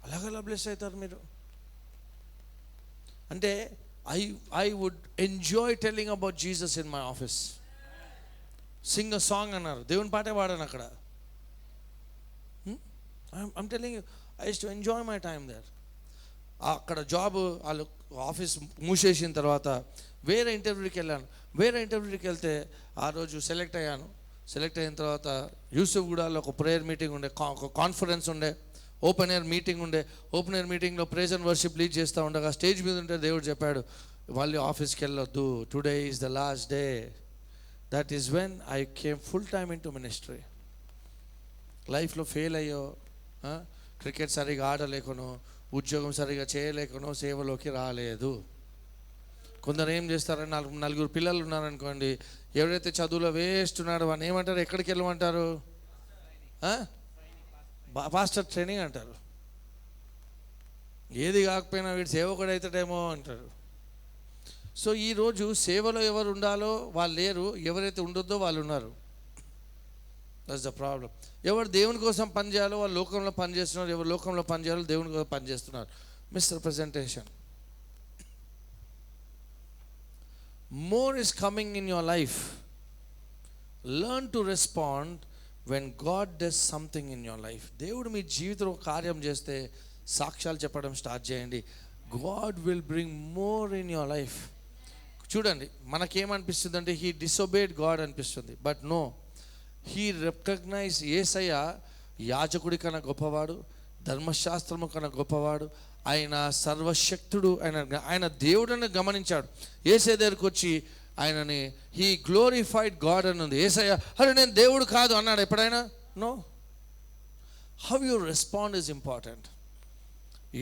అలాగేలా బ్లెస్ అవుతారు మీరు అంటే, I would enjoy telling about Jesus in my office. Sing a song అన్నారు, దేవుని పాటే పాడాను అక్కడ. I'm telling you, I used to enjoy my time there. అక్కడ జాబ్ వాళ్ళు ఆఫీస్ మూసేసిన తర్వాత వేరే ఇంటర్వ్యూకి వెళ్ళాను. వేరే ఇంటర్వ్యూకి వెళ్తే ఆ రోజు సెలెక్ట్ అయ్యాను. సెలెక్ట్ అయిన తర్వాత యూసుఫ్గూడలో ఒక ప్రేయర్ మీటింగ్ ఉండే, ఒక కాన్ఫరెన్స్ ఉండే, ఓపెన్ ఎయిర్ మీటింగ్ ఉండే. ఓపెన్ ఎయిర్ మీటింగ్లో ప్రైజ్ అండ్ వర్షిప్ లీడ్ చేస్తూ ఉండగా స్టేజ్ మీద ఉంటే దేవుడు చెప్పాడు, వాళ్ళు ఆఫీస్కి వెళ్ళొద్దు, today is the last day. That is when I came full time in to ministry. లైఫ్లో ఫెయిల్ అయ్యో, క్రికెట్ సరిగా ఆడలేకనో, ఉద్యోగం సరిగా చేయలేకనో సేవలోకి రాలేదు. కొందరు ఏం చేస్తారని, నలుగురు పిల్లలు ఉన్నారనుకోండి, ఎవరైతే చదువులో వేస్ట్ ఉన్నాడో అని ఏమంటారు, ఎక్కడికి వెళ్ళమంటారు, పాస్టర్ ట్రైనింగ్ అంటారు. ఏది కాకపోయినా వీడు సేవకుడు అవుతాడేమో అంటారు. సో ఈరోజు సేవలో ఎవరు ఉండాలో వాళ్ళు లేరు, ఎవరైతే ఉండొద్దో వాళ్ళు ఉన్నారు. That's the problem. ఎవరు దేవుని కోసం పనిచేయాలో వాళ్ళు లోకంలో పనిచేస్తున్నారు, ఎవరు లోకంలో పనిచేయాలో దేవుని కోసం పనిచేస్తున్నారు. Misrepresentation. More is coming in your life. Learn to respond when God does something in your life. దేవుడు మీ జీవితంలో కార్యం చేస్తే సాక్ష్యాలు చెప్పడం స్టార్ట్ చేయండి. God will bring more in your life. చూడండి, మనకేమనిపిస్తుంది అంటే హీ డిసొబేడ్ గాడ్ అనిపిస్తుంది. బట్ నో, హీ రికగ్నైజ్ యేసయ్య యాజకుడి కన్నా గొప్పవాడు, ధర్మశాస్త్రము కన్నా గొప్పవాడు, ఆయన సర్వశక్తుడు, ఆయన దేవుడని గమనించాడు. యేసయ్య దగ్గరికి వచ్చి ఆయనని హీ గ్లోరిఫైడ్ గాడ్ అని ఉంది. యేసయ్య అరే నేను దేవుడు కాదు అన్నాడు ఎప్పుడైనా? No. How you respond is important.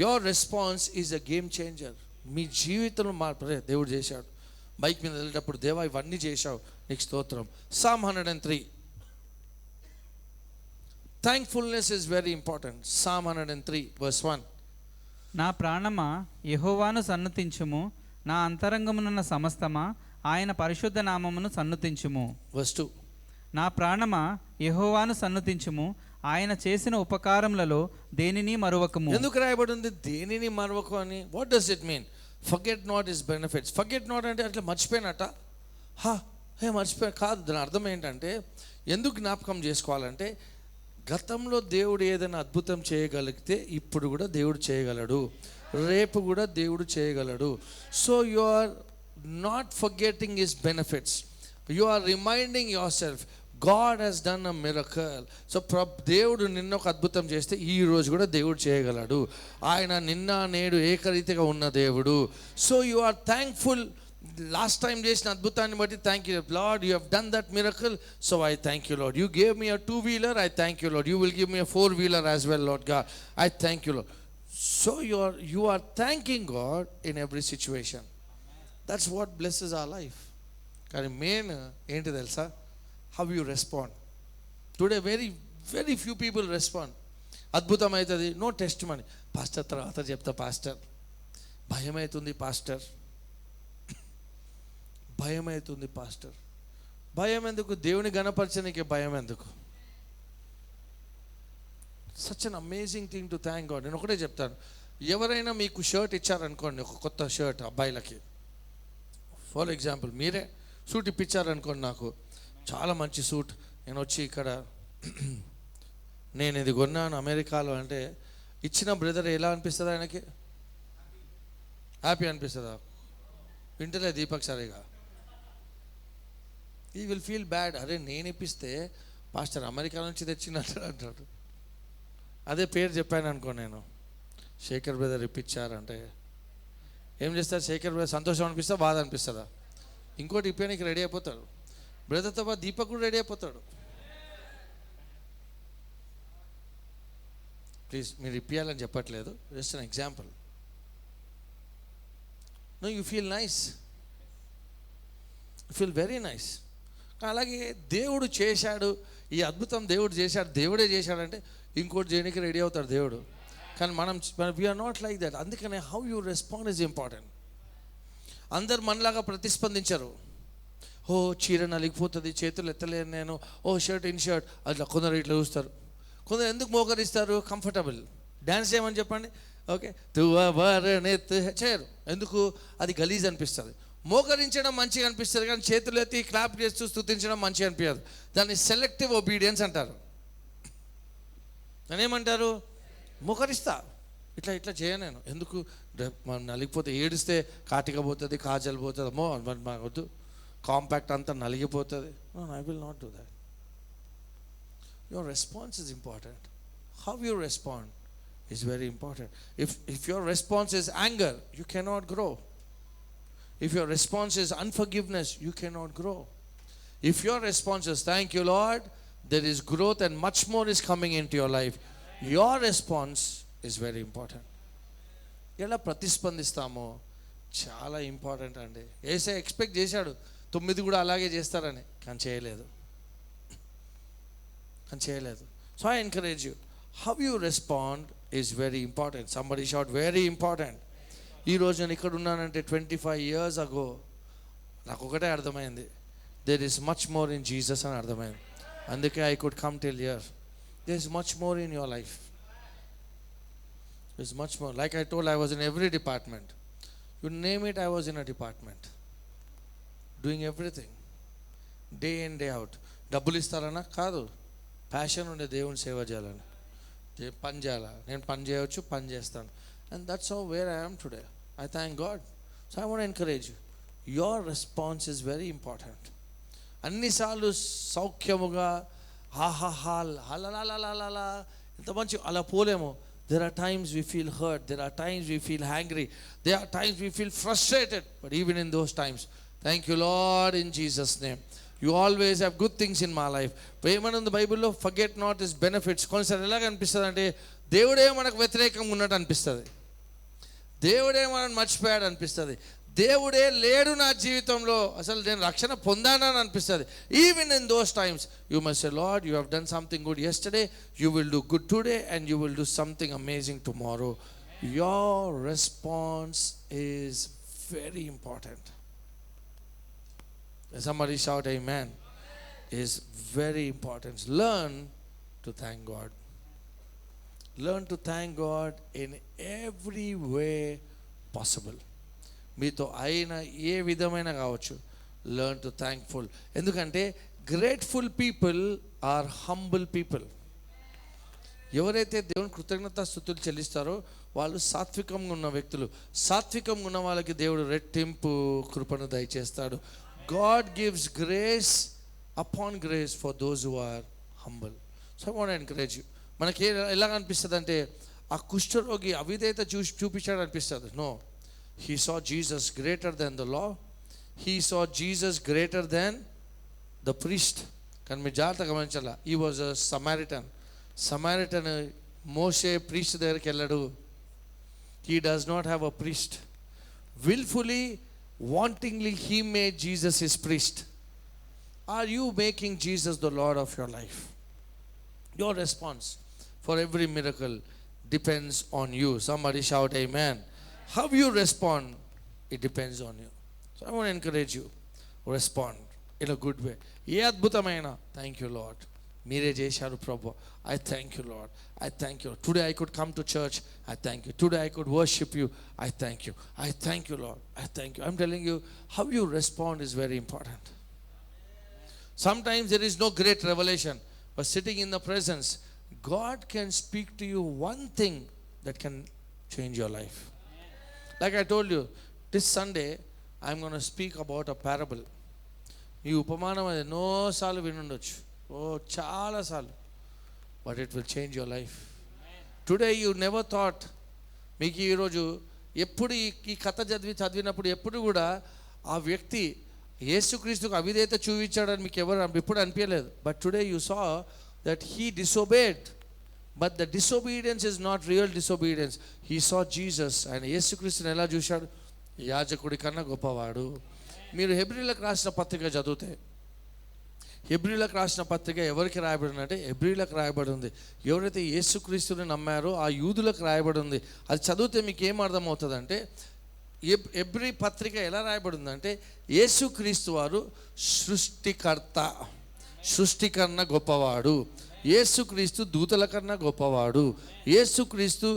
Your response is a game changer. మీ జీవితంలో మార్పు దేవుడు చేశాడు. బైక్ మీద వెళ్ళేటప్పుడు, దేవా ఇవన్నీ చేశావు, నీకు స్తోత్రం. Psalm 103. Thankfulness is very important. Psalm 103 verse 1. నా ప్రాణమా యెహోవాను సన్నుతించుము, నా అంతరంగమునున్న సమస్తమా ఆయన పరిశుద్ధ నామమును సన్నుతించుము. Verse 2. నా ప్రాణమా యెహోవాను సన్నుతించుము, ఆయన చేసిన ఉపకారములలో దేనిని మరువకము. ఎందుకు రాయబడి ఉంది దేనిని మరవకు అని? What does it mean? Forget not his benefits. Forget not అంటే అట్లా మర్చిపోయినట్ట, మర్చిపోయి కాదు. దాని అర్థం ఏంటంటే, ఎందుకు జ్ఞాపకం చేసుకోవాలంటే, గతంలో దేవుడు ఏదైనా అద్భుతం చేయగలిగితే ఇప్పుడు కూడా దేవుడు చేయగలడు, రేపు కూడా దేవుడు చేయగలడు. So you are not forgetting his benefits, you are reminding yourself God has done a miracle. So దేవుడు నిన్న ఒక అద్భుతం చేస్తే ఈ రోజు కూడా దేవుడు చేయగలడు. ఆయన నిన్న నేడు ఏకరీతిగా ఉన్న దేవుడు. So you are thankful. Last time చేసిన అద్భుతాన్ని బట్టి thank you Lord, you have done that miracle, so I thank you Lord. You gave me a 2-wheeler, I thank you Lord. You will give me a 4-wheeler as well Lord God, I thank you Lord. So you are thanking God in every situation. That's what blesses our life. కానీ main ఏంటి తెలుసా? How you respond. Today very few people respond. అద్భుతం అవుతుంది, no test money. Pastor తర్వాత చెప్తా pastor, భయం అవుతుంది pastor, భయం అవుతుంది పాస్టర్. భయం ఎందుకు? దేవుని గణపరచడానికి భయం ఎందుకు? Such an amazing thing to thank God. నేను ఒకటే చెప్తాను, ఎవరైనా మీకు షర్ట్ ఇచ్చారనుకోండి, ఒక కొత్త షర్ట్ అబ్బాయిలకి, ఫర్ ఎగ్జాంపుల్ మీరే సూట్ ఇప్పించారనుకోండి, నాకు చాలా మంచి సూట్, నేను వచ్చి ఇక్కడ నేను ఇది కొన్నాను అమెరికాలో అంటే, ఇచ్చిన బ్రదర్ ఎలా అనిపిస్తుంది? ఆయనకి హ్యాపీ అనిపిస్తుందా? వింటలే దీపక్ సరిగా, ఈ విల్ ఫీల్ బ్యాడ్. అరే నేను ఇప్పిస్తే పాస్టర్ అమెరికా నుంచి తెచ్చినట్టు అంటాడు. అదే పేరు చెప్పాను అనుకో, నేను శేఖర్ బ్రదర్ ఇప్పించారంటే ఏం చేస్తారు? శేఖర్ బ్రదర్ సంతోషం అనిపిస్తా, బాధ అనిపిస్తుందా? ఇంకోటి ఇప్పడానికి రెడీ అయిపోతాడు. బ్రదర్తో పాటు దీపక్ కూడా రెడీ అయిపోతాడు. ప్లీజ్ మీరు ఇప్పియాలని చెప్పట్లేదు, just an example. No you feel nice, you feel very nice. అలాగే దేవుడు చేశాడు, ఈ అద్భుతం దేవుడు చేశాడు, దేవుడే చేశాడంటే ఇంకోటి చేయడానికి రెడీ అవుతాడు దేవుడు. కానీ మనం వీఆర్ నాట్ లైక్ దట్. అందుకనే how you respond is important. అందరు మనలాగా ప్రతిస్పందించరు. ఓ చీర నలిగిపోతుంది, చేతులు ఎత్తలేను నేను, ఓ షర్ట్ ఇన్ షర్ట్, అట్లా కొందరు ఇట్లా చూస్తారు. కొందరు ఎందుకు మోకరిస్తారు? కంఫర్టబుల్. డ్యాన్స్ చేయమని చెప్పండి, ఓకే చేయరు. ఎందుకు? అది గలీజ్ అనిపిస్తుంది. మోకరించడం మంచిగా అనిపిస్తుంది, కానీ చేతులు ఎత్తి క్లాప్ చేస్తూ స్తుతించడం మంచిగా అనిపించదు. దాన్ని సెలెక్టివ్ ఒబీడియన్స్ అంటారు. దాన్ని ఏమంటారు? మోకరిస్తా, ఇట్లా ఇట్లా చేయను నేను. ఎందుకు? మనం నలిగిపోతే, ఏడిస్తే కాటిక పోతుంది, కాజల్ పోతుంది, అమ్మో మాకు వద్దు, కాంపాక్ట్ అంతా నలిగిపోతుంది. I will not do that. Your response is important. How you respond is very important. If your response is anger, you cannot grow. If your response is unforgiveness, you cannot grow. If your response is thank you Lord, there is growth and much more is coming into your life. Your response is very important. ఎలా ప్రతిస్పందిస్తామో చాలా important అండి. యేసయ్య expect చేశాడు 9 కూడా అలాగే చేస్తారని, కానీ చేయలేదు. So I encourage you, how you respond is very important. Somebody shout very important. ఈ రోజు నేను ఇక్కడ ఉన్నానంటే 25 years ago నాకు ఒకటే అర్థమైంది, there is much more in Jesus అని అర్థమైంది. అందుకే I could come till here. There is much more in your life. There is much more. Like I told, I was in every department. You name it, I was in a department. Doing everything. Day in, day out. డబ్బులు ఇస్తారన్నా కాదు, passion ఉండే దేవుని సేవ చేయాలని, పని చేయాలా, నేను పని చేయవచ్చు, పని చేస్తాను. And that's how where I am today. I thank God. So I want encourage you, your response is very important. అన్నిసార్లు సౌఖ్యముగా హాహాహా హలలా ఎంత మంచి అలా పోలేము. There are times we feel hurt, there are times we feel angry, there are times we feel frustrated, but even in those times, thank you Lord in Jesus name. You always have good things in my life. ఏమనుంది బైబిల్లో? Forget not his benefits. కొన్నిసార్లు ఎలాగ అనిపిస్తుంది అంటే, దేవుడే మనకు వ్యతిరేకంగా ఉన్నట్టు అనిపిస్తుంది, దేవుడే మనల్ని మర్చిపోయాడు అనిపిస్తుంది. దేవుడే లేడు నా జీవితంలో, అసలు నేను రక్షణ పొందానని అనిపిస్తుంది. Even in those times you must say, lord you have done something good yesterday, you will do good today and you will do something amazing tomorrow. Your response is very important. Somebody shout amen. Is very important. Learn to thank God. Learn to thank God in every way possible. మీతో అయిన ఏ విధమైన కావచ్చు, learn to thankful. ఎందుకంటే grateful people are humble people. ఎవరైతే దేవుని కృతజ్ఞతాస్తుతులు చెల్లిస్తారో వాళ్ళు సాత్వికంగా ఉన్న వ్యక్తులు. సాత్వికంగా ఉన్న వాళ్ళకి దేవుడు రెట్టింపు కృపను దయచేస్తాడు. God gives grace upon grace for those who are humble. So I want to encourage you. మనకి ఎలా అనిపిస్తుంది అంటే ఆ కుష్ఠరోగి అవిధేయత చూపించాడు అనిపిస్తుంది. No, he saw Jesus greater than the law. He saw Jesus greater than the priest. కానీ మీరు జాగ్రత్తగా గమనించాలా, he was a Samaritan. Moshe priest దగ్గరికి వెళ్ళాడు. He does not have a priest. Willfully, wantingly, he made Jesus his priest. Are you making Jesus the Lord of your life? Your response for every miracle depends on you. Somebody shout amen. How you respond, it depends on you. So I want to encourage you, respond in a good way. ఏ అద్భుతమైన thank you lord, మీరే చేశారు ప్రభు, I thank you Lord, I thank you. Today I could come to church, I thank you. Today I could worship you, I thank you. I thank you Lord, I thank you. I'm telling you, how you respond is very important. Sometimes there is no great revelation, but sitting in the presence, God can speak to you one thing that can change your life. Like I told you, this Sunday I'm going to speak about a parable. ఈ ఉపమానం ఎన్నోసార్లు వినుండొచ్చు, చాలాసార్లు, but it will change your life. Today you never thought. మీకు ఈరోజు ఎప్పుడు ఈ కథ చదివినప్పుడు ఎప్పుడు కూడా ఆ వ్యక్తి యేసుక్రీస్తుకు అవిధేయత చూపించాడని మీకు ఎప్పుడు అనిపించలేదు. But today you saw that he disobeyed, but the disobedience is not real disobedience. He saw Jesus. ఆయన యేసుక్రీస్తుని ఎలా చూశాడు? యాజకుడి కన్నా గొప్పవాడు. మీరు హెబ్రీలకు రాసిన పత్రిక చదివితే, హెబ్రీలకు రాసిన పత్రిక ఎవరికి రాయబడింది అంటే హెబ్రీలకు రాయబడి ఉంది. ఎవరైతే యేసుక్రీస్తుని నమ్మారో ఆ యూదులకు రాయబడి ఉంది. అది చదివితే మీకు ఏం అర్థమవుతుంది అంటే, హెబ్రీ పత్రిక ఎలా రాయబడింది అంటే, యేసుక్రీస్తు వారు సృష్టి కన్నా గొప్పవాడు, యేసుక్రీస్తు దూతల కన్నా గొప్పవాడు, యేసుక్రీస్తు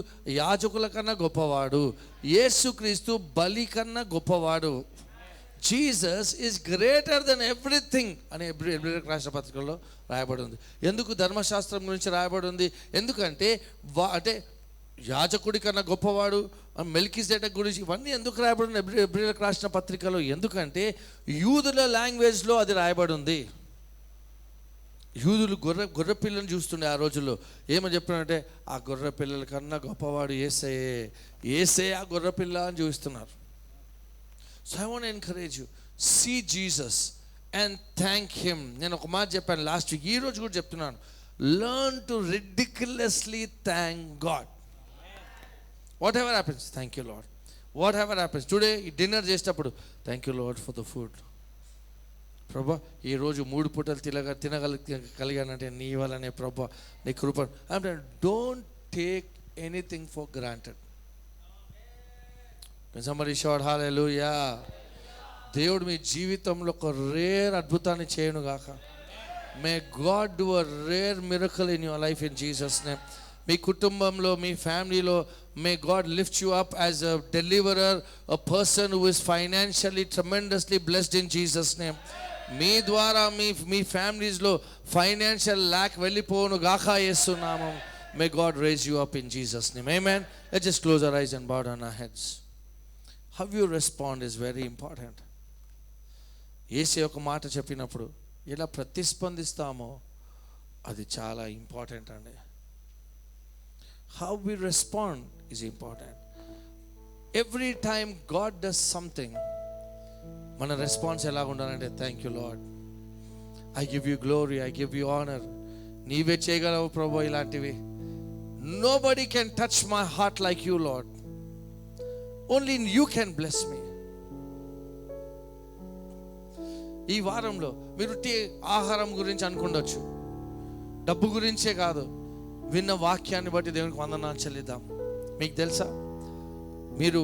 యాజకుల కన్నా గొప్పవాడు, యేసుక్రీస్తు బలి కన్నా గొప్పవాడు. Jesus is greater than everything అని హెబ్రీలకు రాసిన పత్రికల్లో రాయబడి ఉంది. ఎందుకు ధర్మశాస్త్రం గురించి రాయబడి ఉంది? ఎందుకంటే అంటే యాజకుడి కన్నా గొప్పవాడు, మెల్కీసెదెక్ గురించి, ఇవన్నీ ఎందుకు రాయబడి ఉంది హెబ్రీలకు రాసిన పత్రికలో? ఎందుకంటే యూదుల లాంగ్వేజ్లో అది రాయబడి ఉంది. యూదులు గొర్రె పిల్లని చూస్తుండే ఆ రోజుల్లో. ఏమని చెప్పినంటే, ఆ గొర్రె పిల్లల కన్నా గొప్పవాడు ఏసే ఆ గొర్రె పిల్ల అని చూపిస్తున్నారు. So I want encourage you, see Jesus and thank him. నేను ఒక మాట చెప్పాను లాస్ట్ వీక్, ఈరోజు కూడా చెప్తున్నాను. Learn to ridiculously thank God. Whatever happens, thank you Lord. Whatever happens, today dinner చేసేటప్పుడు thank you Lord for the food. ప్రభా, ఈరోజు 3 పూటలు తినగలిగానంటే నీ వల్లనే ప్రభా, నీ కృప. అంటే don't take anything for granted. somebody shout hallelujah. దేవుడు మీ జీవితంలో ఒక రేర్ అద్భుతాన్ని చేయను గాక. May God do a rare miracle in your life in Jesus name. మీ కుటుంబంలో, మీ ఫ్యామిలీలో, may God lift you up as a deliverer, a person who is financially tremendously blessed in Jesus name. మీ ద్వారా మీ ఫ్యామిలీస్లో ఫైనాన్షియల్ ల్యాక్ వెళ్ళిపోను గాక యేసునామం. May God raise you up in Jesus name. Amen. Let's just close our eyes and bow down our heads. How you respond is very important. యేసే ఒక మాట చెప్పినప్పుడు ఎలా ప్రతిస్పందిస్తామో అది చాలా ఇంపార్టెంట్ అండి. How we respond is important. Every time God does something, మన response ఎలా ఉండాలంటే, thank you lord, I give you glory, I give you honour. నీవే చేయగలవు ప్రభు ఇలాంటివి. Nobody can touch my heart like you Lord. Only you can bless me. ఈ వారంలో మీరు ఆహారం గురించి అనుకుండొచ్చు, డబ్బు గురించే కాదు, విన్న వాక్యాన్ని బట్టి దేవునికి వందనాలు చెల్లిద్దాం. మీకు తెలుసా, మీరు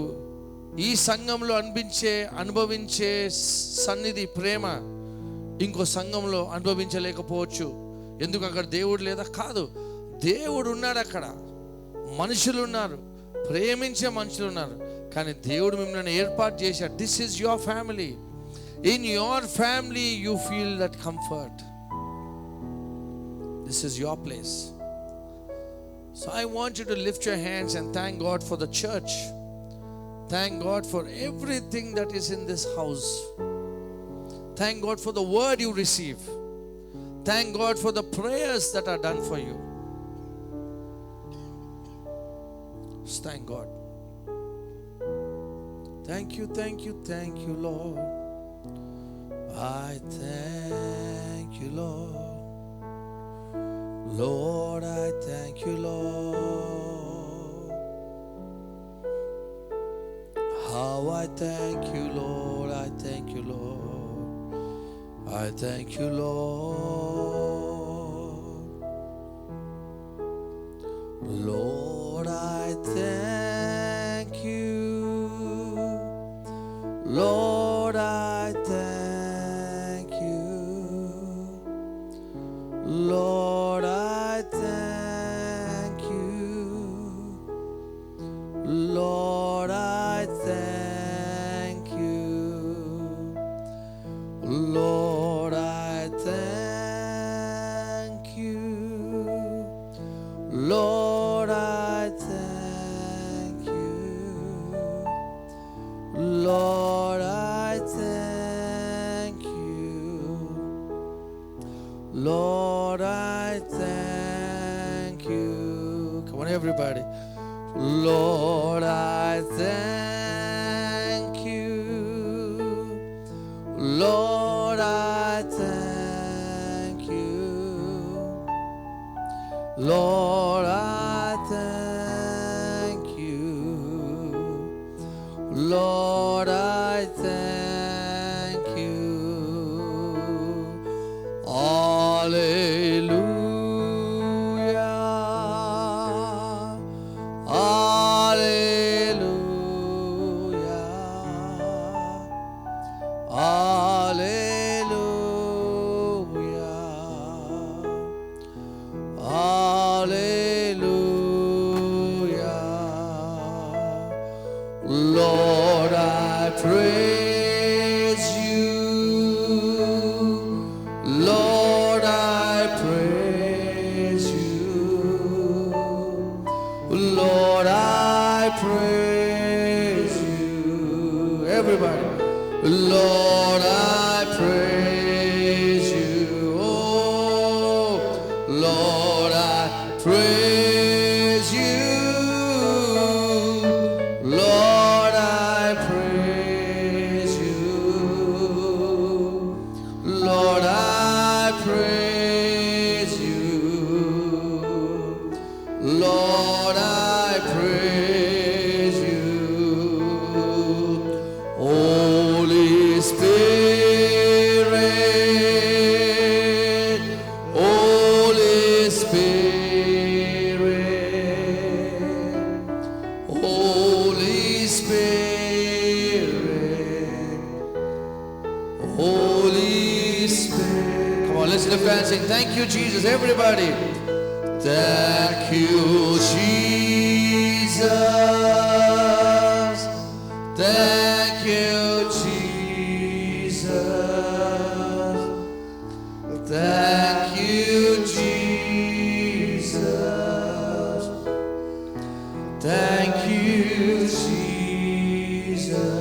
ఈ సంఘంలో అనుభవించే సన్నిధి, ప్రేమ ఇంకో సంఘంలో అనుభవించలేకపోవచ్చు. ఎందుకు? అక్కడ దేవుడు లేదా? కాదు, దేవుడు ఉన్నాడు, అక్కడ మనుషులు ఉన్నారు, ప్రేమించే మనుషులు ఉన్నారు. కానీ దేవుడు మిమ్మల్ని ఏర్పాటు చేశాడు. This is your family. In your family you feel that comfort. This is your place. So I want you to lift your hands and thank God for the church. Thank God for everything that is in this house. Thank God for the word you receive. Thank God for the prayers that are done for you. Just thank God. Thank you, thank you, thank you, Lord. I thank you, Lord. Lord, I thank you, Lord. How I thank you, Lord. I thank you, Lord. I thank you, Lord. Lord, I thank you. Lord, I thank you. Lord, I thank you. Lord, I thank you. Lord, I thank you. Lord, I thank you. Lord, I thank you. Lord, I thank you. Come on, everybody. Lord, I thank you. Lord, I thank you. Lord, I thank you. Lord, I thank you. Hallelujah. Hallelujah. Hallelujah. Hallelujah. Lord, I praise you. Lord, I praise you. Lord, I praise you. Everybody. Lord, I praise you. Oh, Lord, I praise you. Lord, I praise you. Lord, I praise you. Lord, I praise you. Holy Spirit, Holy Spirit, Holy Spirit, Holy Spirit. Come on, let's lift our hands and sing, thank you, Jesus, everybody. Thank you, Jesus. Thank you, Jesus. Thank you, Jesus. Thank you, Jesus.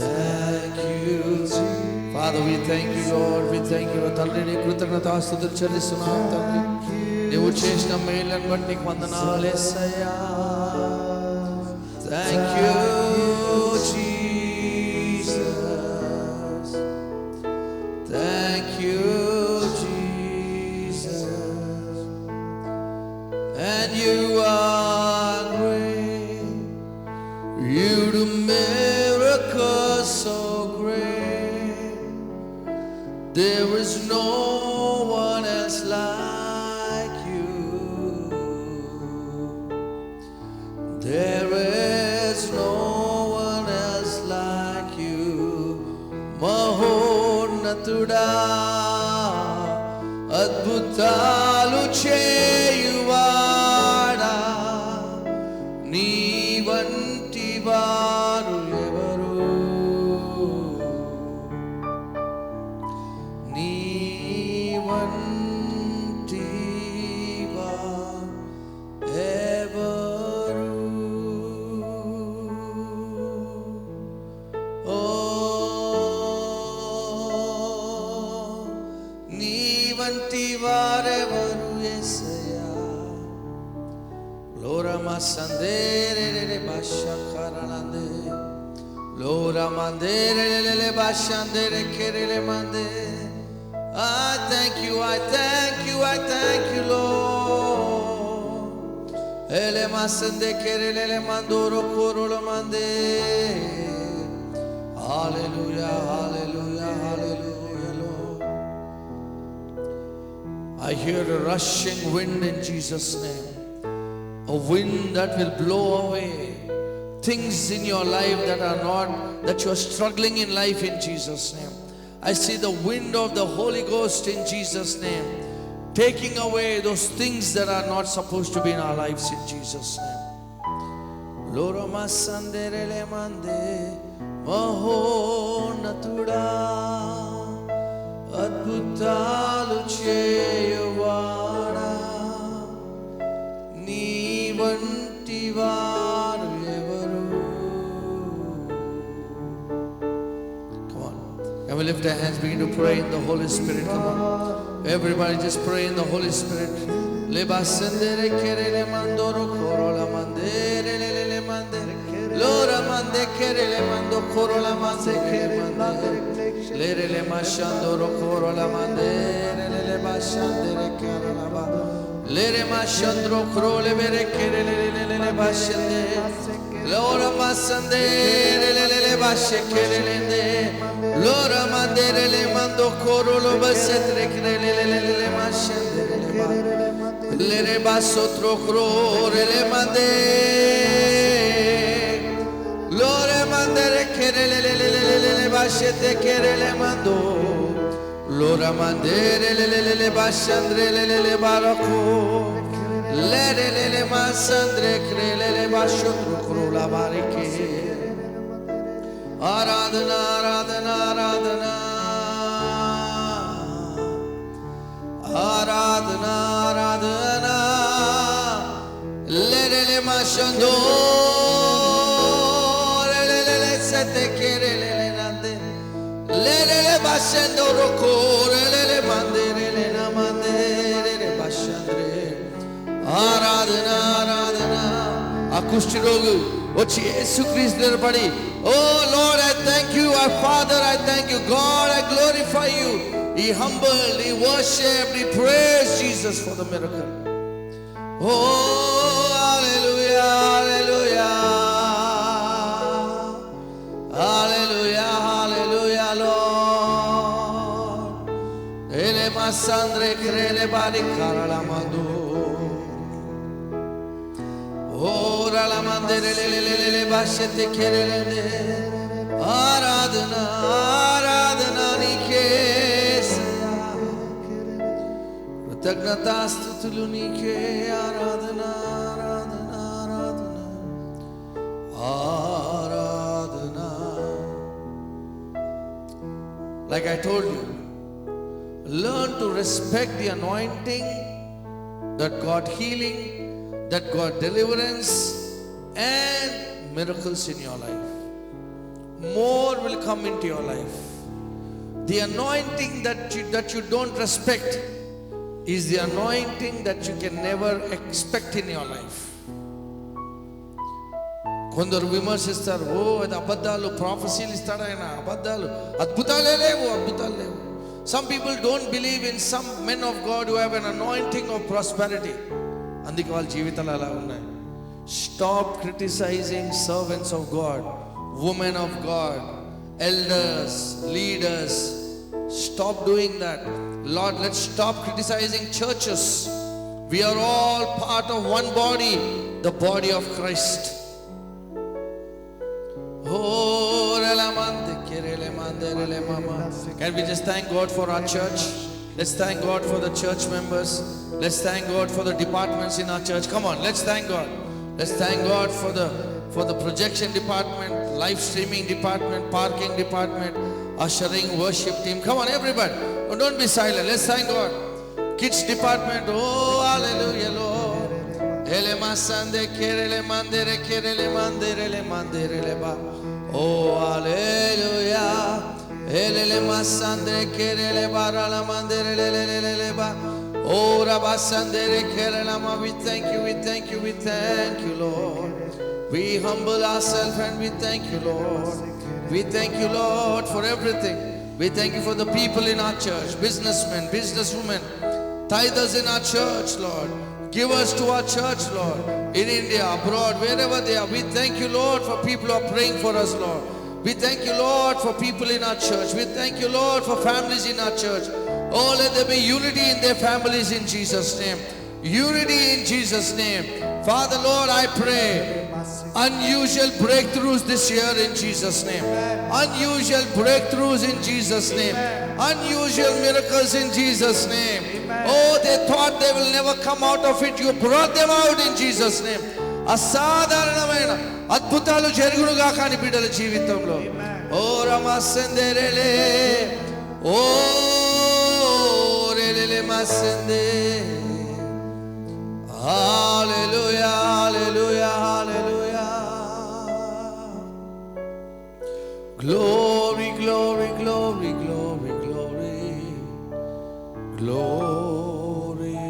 Thank you, Jesus. Father, we thank you, Lord. We thank you, తండ్రి. నీ కృతజ్ఞతాస్తుతులు చెల్లిస్తున్నాం తండ్రి. నీవు చేసిన మేళ్ళను బట్టి నీకు వందనాలు యేసయ్యా. Thank you, Jesus. Thank you, Jesus. And you are great. You do miracles so great. మహోన్నతుడా అద్భుతాలు చేయువాడా నీ వంటి వారు ఎవరు నీ వంటి వారు ఎవరు ఓ నీ వంటి వారెవరు యేసయ్యా లోరమా సందేరే భాషా కరణందే లోరా మందేరే భాషందేరే కెరెలే మందే I thank you, I thank you, I thank you, Lord. Ele masande kerele mandoro korolo mande. Hallelujah, hallelujah, hallelujah, Lord. I hear a rushing wind in Jesus' name. A wind that will blow away things in your life that you are struggling in life in Jesus' name. I see the wind of the Holy Ghost in Jesus' name, taking away those things that are not supposed to be in our lives in Jesus' name. Lorama sanderele mande mahonnatuda adbhutalu cheyuvada nee vanti varu evaru. And we lift our hands, begin to pray in the Holy Spirit. Come on. Everybody just pray in the Holy Spirit. Leba sendere kerele mandoro korola mandere lele mandere lora mande kerele mando korola mande lere le mashandoro korola mandere lele bashandere kerala ba lere mashandro krole bere kerele lele bashande lora masandere lele bashe kerele Lora mandere le mando corolo basetre crele le mascendere le re basso trocrore le mande lore mandere crele le bascete crele mando lora mandere le bascendre le barocco le masandre crele le bascio trocrola bariche Aradhana, Aradhana, Aradhana, Aradhana, Aradhana, Lele Mashando, Lele Sete Kerele Nande, Lele Bashando Roko, Lele Mandere, Lele Mandere, Bashandre, Aradhana, Aradhana, Akushtirogu, Ochi Yesu Christ body. Oh Lord, I thank you, our Father, I thank you, God, I glorify you. He humbled, he worshipped, he praised Jesus for the miracle. Oh, hallelujah, hallelujah, hallelujah, hallelujah, Lord. Ele masandre krele bari karala mando. Ora la mandere le bascete kerele Aradhana Aradhana nike Kritagnata stutulu nike Aradhana Aradhana Aradhana Aradhana. Like I told you, learn to respect the anointing that got healing, that got deliverance and miracles in your life. More will come into your life. The anointing that you don't respect is the anointing that you can never expect in your life. కొందరు విమర్శిస్తారు, ఓ అది అబద్ధాలు, ప్రాఫెసీలు ఇస్తాడు ఆయన, అబద్ధాలు, అద్భుతాలే లేవు, అద్భుతాలు లేవు. Some people don't believe in some men of God who have an anointing of prosperity. అందుకే వాళ్ళ జీవితాలు అలా ఉన్నాయి. Stop criticizing servants of God, women of God, elders, leaders. Stop doing that. Lord, let's stop criticizing churches. We are all part of one body, the body of Christ. Oh, Can we just thank God for our church? Let's thank God for the church members. Let's thank God for the departments in our church. Come on, let's thank God. Let's thank God for the projection department, live streaming department, parking department, ushering, worship team. Come on, everybody. Oh, don't be silent. Let's thank God. Kids department. Oh, hallelujah, Lord. Ele masande kerele mandere kerele mandere mandere ba. Oh, hallelujah. Ele masande kerele barala mandere le ba. Oh, rabasandere kerele ma. We thank you, we thank you, we thank you, Lord. We humble ourselves and we thank you, Lord. We thank you, Lord, for everything. We thank you for the people in our church, businessmen, businesswomen, tithers in our church, Lord. Give us to our church, Lord, in India, abroad, wherever they are. We thank you, Lord, for people who are praying for us, Lord. We thank you, Lord, for people in our church. We thank you, Lord, for families in our church. Oh, let there be unity in their families in Jesus' name. Unity in Jesus' name. Father, Lord, I pray unusual breakthroughs this year in Jesus' name. Unusual breakthroughs in Jesus' name. Unusual miracles in Jesus' name. Oh, they thought they will never come out of it. You brought them out in Jesus' name. అసాధారణమైన అద్భుతాలు జరుగునుగా కాని బిడ్డల జీవితంలో. ఓ రమసందేరేలే ఓ రేలేలే మసందే. Hallelujah, hallelujah, hallelujah. Glory, glory, glory, glory, glory, glory.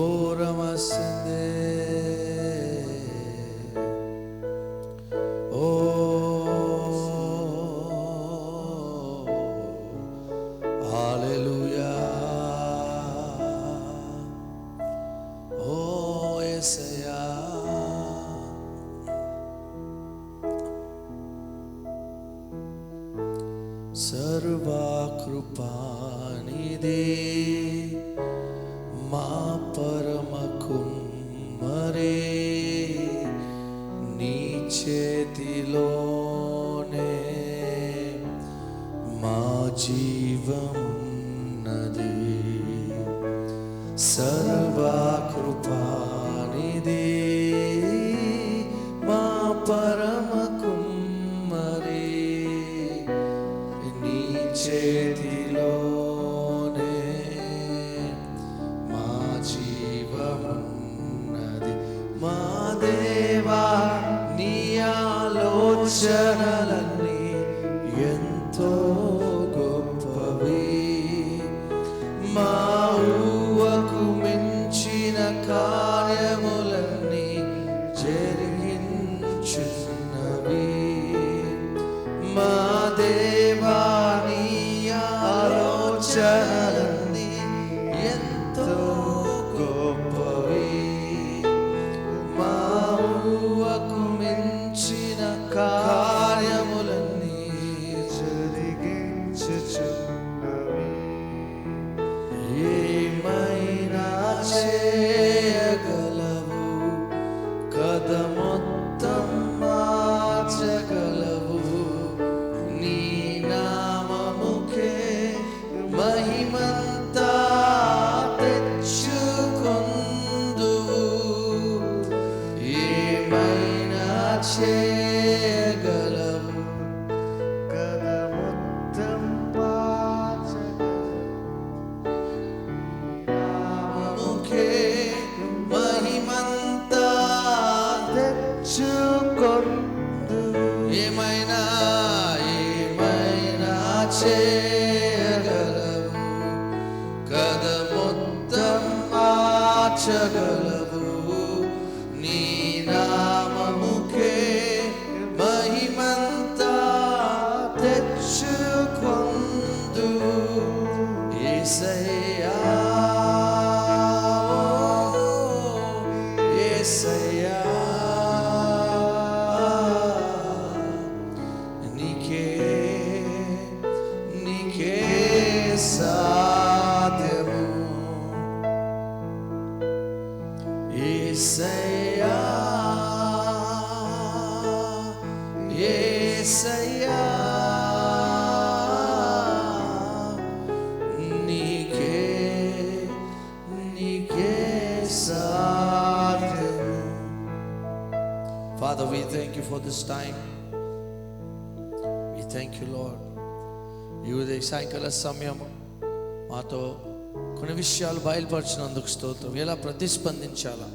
Oh, Ramasande. సర్వకృపానిదే మా పరమ కుమ్మరే, నీ చేతిలోనే మా జీవమున్నది. సర్వకృపానిదే మా పరమ కుమ్మరే, నీ చేతిలోనే మా జీవమున్నది. మా దేవా, నీ ఆలోచనలన్నీ ఎంతో గొప్పవి, మా ఊహకు మించిన కార్యములన్నీ జరిగించున్నవి. మా దేవా, నీ ఆలోచనలన్నీ ఎంతో గొప్పవి, మా ఊహకు మించిన కార్యములన్నీ జరిగించుచున్నవి. ఏమైనా చేయగలవు కదా, మొత్తం మార్చగలవు. నీ నామముకే మహిమంతా తెచ్చుకొందువు. ఏమైనా చేయగలవు కదా, మొత్తం నామముకే మహిమంతా తెచ్చుకొందువు. ఏమైనా చేయగలవు కదా, మొత్తం మార్చగలవు. నీ నామముకే మహిమంతా తెచ్చుకొందువు. యేసయ్యా, యేసయ్యా, నీకే సాధ్యము. యేసయ్యా, we thank you for this time. We thank you, Lord. ఈ ఉదయ సాయంకాల సమయం మాతో కొన్ని విషయాలు బయలుపరిచినందుకు స్తోత్రం. ఎలా ప్రతిస్పందించాలా,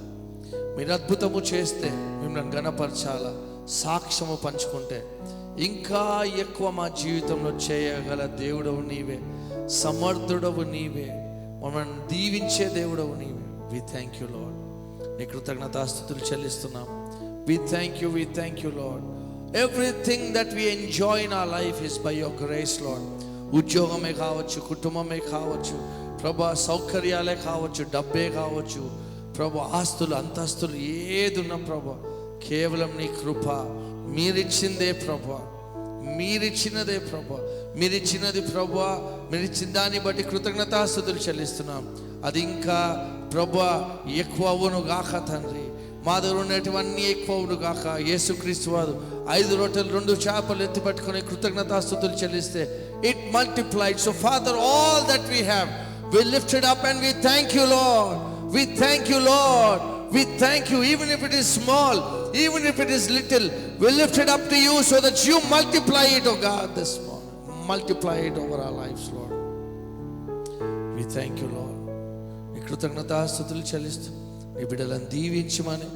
మీరు అద్భుతము చేస్తే మిమ్మల్ని గణపరచాలా, సాక్ష్యము పంచుకుంటే ఇంకా ఎక్కువ మా జీవితంలో చేయగల దేవుడవు నీవే, సమర్థుడవు నీవే, మమ్మల్ని దీవించే దేవుడవు నీవే. We thank you Lord. నీ కృతజ్ఞతాస్తుతులు చెల్లిస్తున్నాం. We thank you Lord. Everything that we enjoy in our life is by your grace Lord. ఉద్యోగమే కావచ్చు, కుటుంబమే కావచ్చు ప్రభా, సౌకర్యాలే కావచ్చు, డబ్బే కావచ్చు ప్రభా, ఆస్తులు అంతస్తులు ఏదున్నా ప్రభా, కేవలం నీ కృప, మీరిచ్చిందే ప్రభా, మీరిచ్చినదే ప్రభా, మీరిచ్చినది ప్రభా, మీరిచ్చిన దాన్ని బట్టి కృతజ్ఞతాస్తుతులు చెల్లిస్తున్నాం. అది ఇంకా ప్రభా ఎక్కువ అవును గాక తండ్రి. మా దగ్గర ఉన్నటువన్నీ ఎక్కువ అవును గాక. యేసుక్రీస్తు వారు 5 రొట్టెలు 2 చేపలు ఎత్తి పట్టుకొని కృతజ్ఞతాస్తుతులు చెల్లిస్తే it multiplied. So Father, all that we have, we lift it up and we thank you, Lord. We thank you, Lord. We thank you. Even if it is small, even if it is little, we lift it up to you so that you multiply it, oh God, this morning. Multiply it over our lives, Lord. We thank you, Lord. నీ కృతజ్ఞతాస్తుతులు చెల్లిస్తూ నీ బిడ్డలను దీవించమని.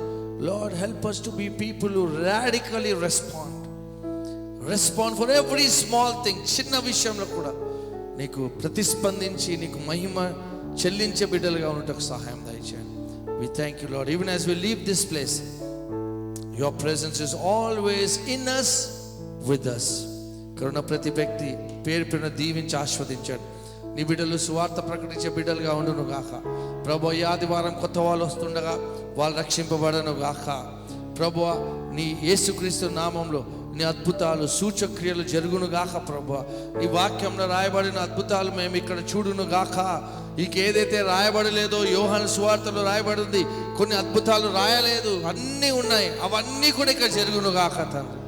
Lord, help us to be people who radically respond for every small thing. చిన్న విషయంలో కూడా నీకు ప్రతిస్పందించి నీకు మహిమ చెల్లించే బిడ్డలుగా ఉండటకు సహాయం దయచేయండి. We thank you, Lord. Even as we leave this place, your presence is always in us, with us. కరుణ ప్రతి వ్యక్తి పేరు పేరున దీవించి ఆస్వాదించండి. నీ బిడ్డలు సువార్త ప్రకటించే బిడ్డలుగా ఉండును గాక ప్రభు. ఈ ఆదివారం కొత్త వాళ్ళు వస్తుండగా వాళ్ళు రక్షింపబడను గాక ప్రభు. నీ యేసుక్రీస్తు నామంలో నీ అద్భుతాలు సూచక్రియలు జరుగును గాక ప్రభు. నీ వాక్యంలో రాయబడిన అద్భుతాలు మేము ఇక్కడ చూడును గాక. ఏదైతే రాయబడలేదో యోహాను సువార్తలో రాయబడింది, కొన్ని అద్భుతాలు రాయలేదు, అన్నీ ఉన్నాయి, అవన్నీ కూడా ఇక్కడ జరుగును గాక తండ్రి.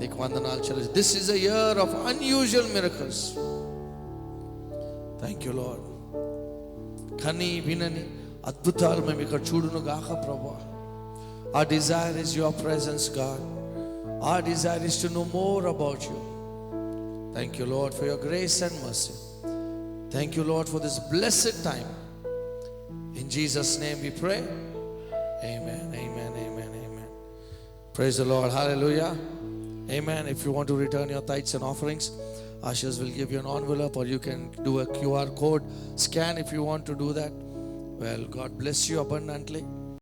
నీకు వందనాలు చెల్లిస్తూ. This is a year of unusual miracles. Thank you lord. కానీ వినని అద్భుతాలు మేము ఇక్కడ చూడును గాక ప్రభు. Our desire is your presence, God. Our desire is to know more about you. Thank you, Lord, for your grace and mercy. Thank you, Lord, for this blessed time. In Jesus' name we pray. Amen, amen, amen, amen. Praise the Lord. Hallelujah. Amen. If you want to return your tithes and offerings, ushers will give you an envelope, or you can do a QR code scan if you want to do that. Well, God bless you abundantly.